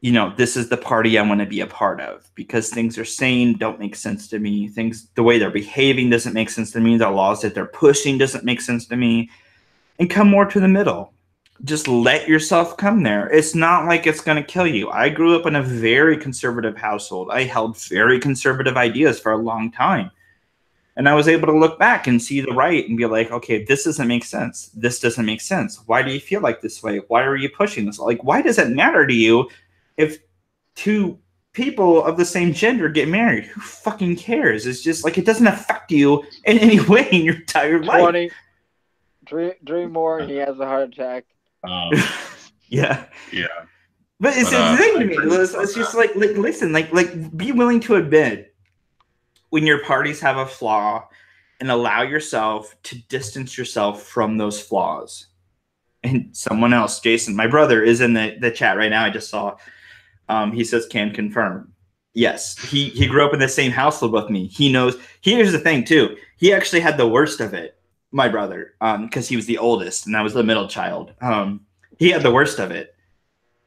you know, this is the party I want to be a part of, because things they're saying don't make sense to me. Things, the way they're behaving doesn't make sense to me. The laws that they're pushing doesn't make sense to me. And come more to the middle. Just let yourself come there. It's not like it's going to kill you. I grew up in a very conservative household. I held very conservative ideas for a long time. And I was able to look back and see the right and be like, okay, this doesn't make sense. This doesn't make sense. Why do you feel like this way? Why are you pushing this? Like, why does it matter to you if two people of the same gender get married? Who fucking cares? It's just like, it doesn't affect you in any way in your entire life. Dream more and he has a heart attack. Yeah. Yeah. But it's the thing to me. It's just like listen, like be willing to admit when your parties have a flaw and allow yourself to distance yourself from those flaws. And someone else, Jason, my brother, is in the chat right now. I just saw. He says, can confirm. Yes, he grew up in the same household with me. He knows. Here's the thing, too. He actually had the worst of it, my brother, because he was the oldest and I was the middle child. He had the worst of it.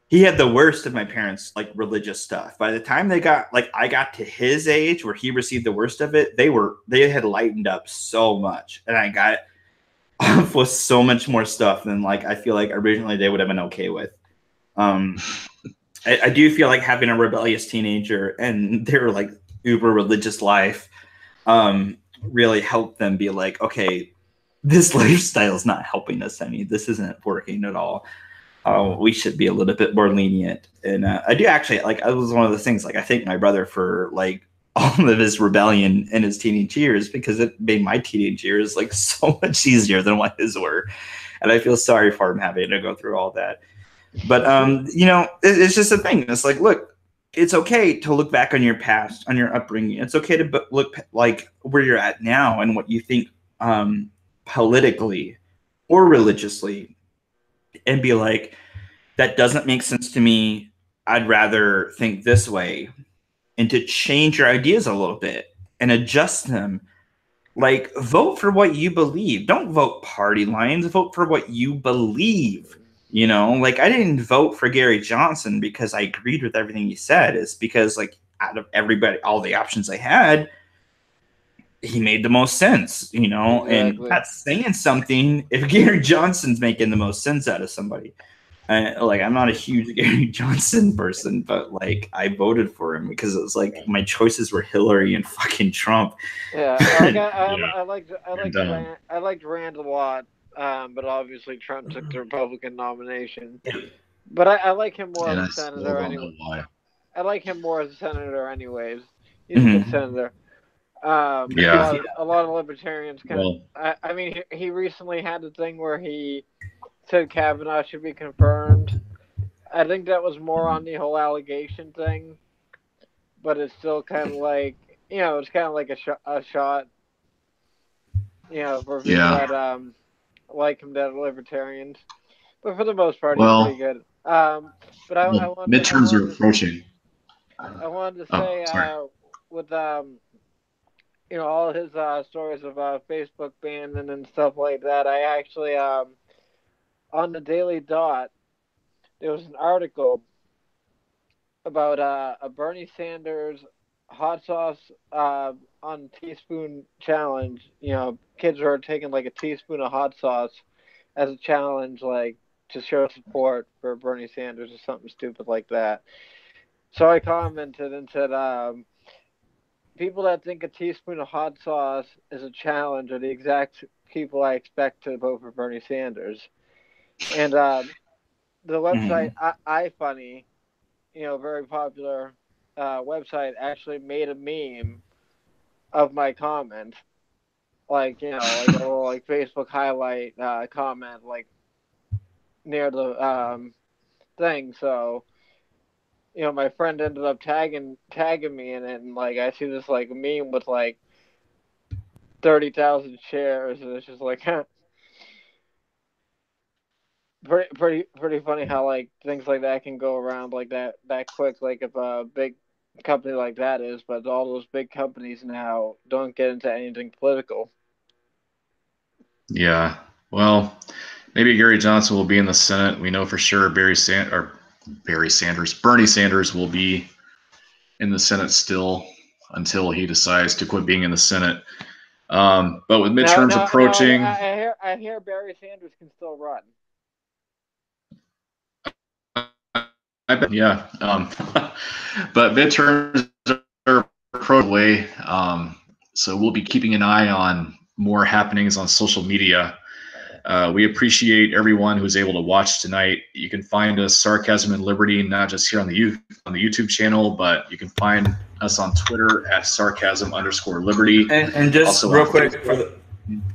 He had the worst of my parents' like religious stuff. By the time I got to his age where he received the worst of it, they had lightened up so much, and I got off with so much more stuff than like I feel like originally they would have been okay with. I do feel like having a rebellious teenager and their like uber religious life really helped them be like, okay, this lifestyle is not helping us any. This isn't working at all. We should be a little bit more lenient. And I do actually, like, it was one of the things, like, I thank my brother for, like, all of his rebellion in his teenage years, because it made my teenage years, like, so much easier than what his were. And I feel sorry for him having to go through all that. But, you know, it's just a thing. It's like, look, it's okay to look back on your past, on your upbringing. It's okay to look, like, where you're at now and what you think politically or religiously, and be like, that doesn't make sense to me. I'd rather think this way, and to change your ideas a little bit and adjust them. Like, vote for what you believe. Don't vote party lines. Vote for what you believe. You know, like, I didn't vote for Gary Johnson because I agreed with everything he said. It's because, like, out of everybody, all the options I had, he made the most sense, you know. Exactly. And that's saying something if Gary Johnson's making the most sense out of somebody. Like, I'm not a huge Gary Johnson person, but like, I voted for him because it was like my choices were Hillary and fucking Trump. Yeah, I liked Rand a lot, but obviously Trump took the Republican nomination. But I like him more as a senator anyway. I like him more as a senator anyways. He's a good senator. A lot of libertarians I mean, he recently had the thing where he said Kavanaugh should be confirmed. I think that was more on the whole allegation thing, but it's still kind of like, you know, it's kind of like a shot, you know, for people that like him, that are libertarians. But for the most part, he's pretty good. But midterms are approaching. I wanted to say with you know, all his stories of Facebook banning and stuff like that, I actually on the Daily Dot, there was an article about a Bernie Sanders hot sauce on teaspoon challenge. You know, kids are taking like a teaspoon of hot sauce as a challenge, like to show support for Bernie Sanders or something stupid like that. So I commented and said, people that think a teaspoon of hot sauce is a challenge are the exact people I expect to vote for Bernie Sanders. And the website iFunny, you know, very popular website, actually made a meme of my comment, like, you know, like a little like Facebook highlight comment, like near the thing. So, you know, my friend ended up tagging me in it, and like I see this like meme with like 30,000 shares, and it's just like pretty funny how like things like that can go around like that quick. Like if a big company like that is, but all those big companies now don't get into anything political. Yeah, well, Maybe Gary Johnson will be in the Senate. We know for sure Bernie Sanders will be in the Senate still until he decides to quit being in the Senate. But with midterms approaching, I hear Barry Sanders can still run. I bet, yeah. But midterms are approaching, so we'll be keeping an eye on more happenings on social media. We appreciate everyone who's able to watch tonight. You can find us Sarcasm and Liberty, not just here on the YouTube channel, but you can find us on Twitter at sarcasm_liberty. And just also real quick,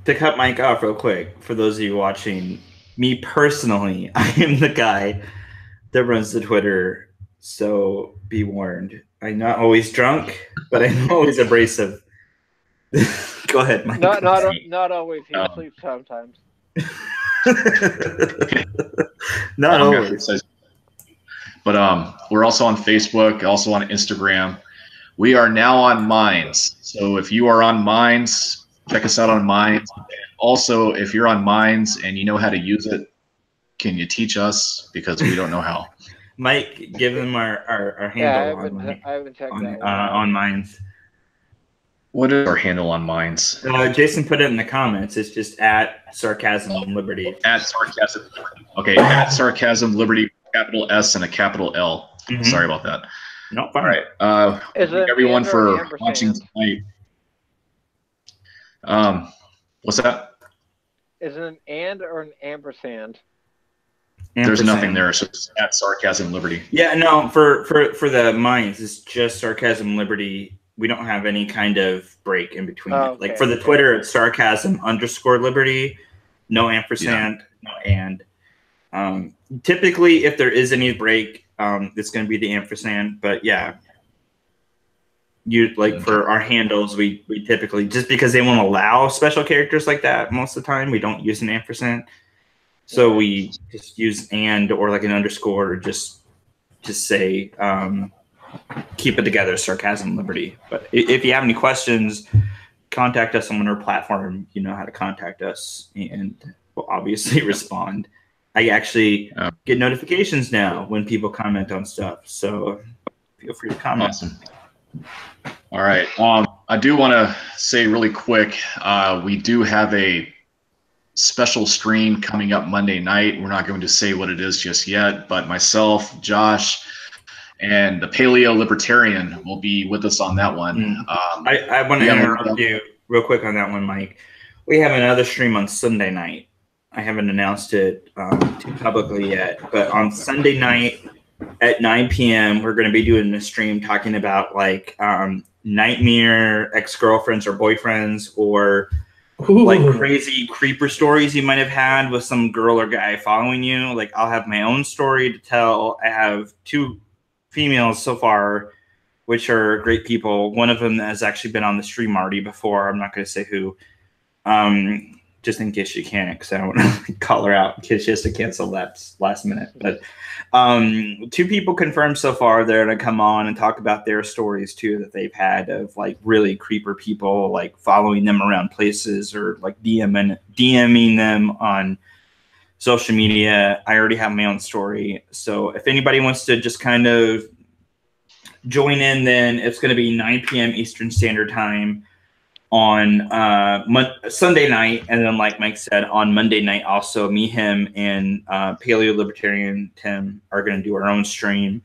to cut Mike off real quick, for those of you watching, me personally, I am the guy that runs the Twitter, so be warned. I'm not always drunk, but I'm always abrasive. Go ahead, Mike. Not always. He sleeps sometimes. Not always. But we're also on Facebook, also on Instagram. We are now on Minds. So if you are on Minds, check us out on Minds. Also, if you're on Minds and you know how to use it, can you teach us? Because we don't know how. Mike, give them our handle I haven't checked that on Minds. What is our handle on Minds? Jason put it in the comments. It's just at Sarcasm Liberty. At Sarcasm. Okay, at Sarcasm Liberty, capital S and a capital L. Mm-hmm. Sorry about that. No, fine. All right. Thank everyone for watching tonight. What's that? Is it an and or an ampersand? There's nothing there. It's just at Sarcasm Liberty. Yeah, no. For the Minds, it's just Sarcasm Liberty. We don't have any kind of break in between. Okay. Like for the Twitter, it's sarcasm_liberty, no ampersand, no and. Typically, if there is any break, it's going to be the ampersand. But yeah, for our handles, we typically, just because they won't allow special characters like that most of the time, we don't use an ampersand. So we just use and or like an underscore, or just say. Keep it together, Sarcasm Liberty. But if you have any questions, contact us on our platform. You know how to contact us, and we'll obviously respond. I actually get notifications now when people comment on stuff, so feel free to comment. Awesome. All right. I do want to say really quick, we do have a special stream coming up Monday night. We're not going to say what it is just yet, but myself, Josh, and the Paleo Libertarian will be with us on that one. I want to interrupt you real quick on that one, Mike. We have another stream on Sunday night. I haven't announced it too publicly yet, but on Sunday night at 9 p.m., we're going to be doing a stream talking about like nightmare ex-girlfriends or boyfriends, or like crazy creeper stories you might have had with some girl or guy following you. Like I'll have my own story to tell. I have 2 females so far, which are great people. One of them has actually been on the stream already before. I'm not going to say who, just in case she can't, because I don't want to call her out in case she has to cancel last minute. But 2 people confirmed so far they're going to come on and talk about their stories too that they've had of like really creeper people like following them around places, or like DMing them on social media. I already have my own story. So if anybody wants to just kind of join in, then it's going to be 9 p.m. Eastern Standard Time on Sunday night. And then like Mike said, on Monday night, also me, him, and Paleo Libertarian Tim are going to do our own stream.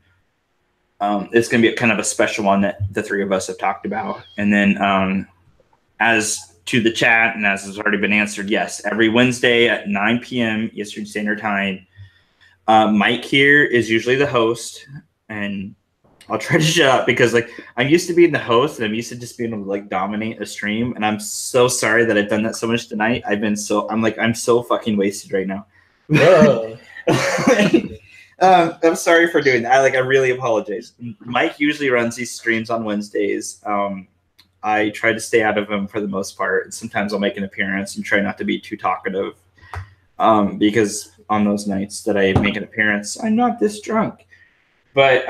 It's going to be kind of a special one that the 3 of us have talked about. And then as to the chat, and as has already been answered, yes, every Wednesday at 9 p.m. Eastern Standard Time. Mike here is usually the host, and I'll try to shut up because like I'm used to being the host, and I'm used to just being able to like dominate a stream. And I'm so sorry that I've done that so much tonight. I'm so fucking wasted right now. I'm sorry for doing that. I really apologize. Mike usually runs these streams on Wednesdays. I try to stay out of them for the most part. Sometimes I'll make an appearance and try not to be too talkative, because on those nights that I make an appearance, I'm not this drunk. But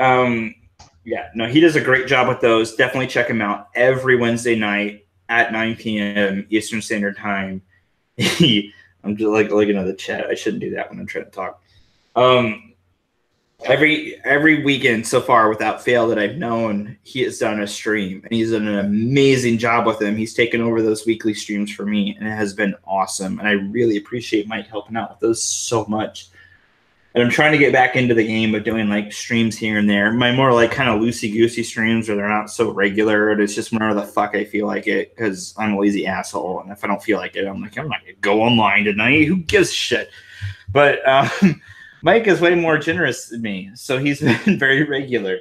yeah, no, he does a great job with those. Definitely check him out every Wednesday night at 9 p.m. Eastern Standard Time. He I'm just like looking at the chat. I shouldn't do that when I'm trying to talk. Every weekend so far, without fail, that I've known, he has done a stream, and he's done an amazing job with them. He's taken over those weekly streams for me, and it has been awesome. And I really appreciate Mike helping out with those so much. And I'm trying to get back into the game of doing like streams here and there. My more like kind of loosey-goosey streams where they're not so regular. It's just whenever the fuck I feel like it, because I'm a lazy asshole. And if I don't feel like it, I'm like, I'm not going to go online tonight. Who gives a shit? But Mike is way more generous than me. So he's been very regular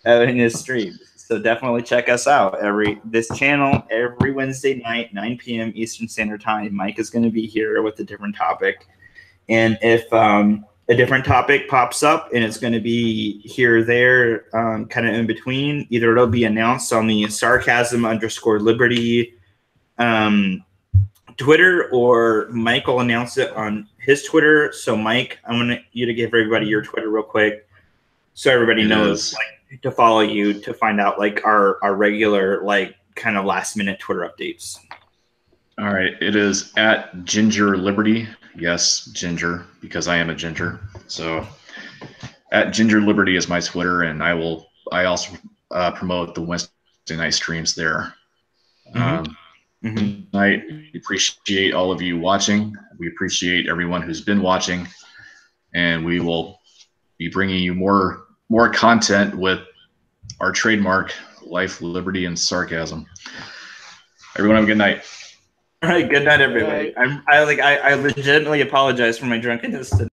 in his streams. So definitely check us out. This channel, every Wednesday night, 9 p.m. Eastern Standard Time. Mike is going to be here with a different topic. And if a different topic pops up and it's going to be here or there, kind of in between, either it'll be announced on the sarcasm_liberty Twitter, or Mike will announce it on his Twitter. So Mike, I want you to give everybody your Twitter real quick so everybody knows like, to follow you to find out like our regular like kind of last minute Twitter updates. All right, it is at Ginger Liberty. Yes, Ginger, because I am a ginger. So at Ginger Liberty is my Twitter, and I also promote the Wednesday night streams there. Tonight, we appreciate all of you watching. We appreciate everyone who's been watching, and we will be bringing you more content with our trademark life, liberty, and sarcasm. Everyone have a good night. All right, good night, everybody. I legitimately apologize for my drunkenness today.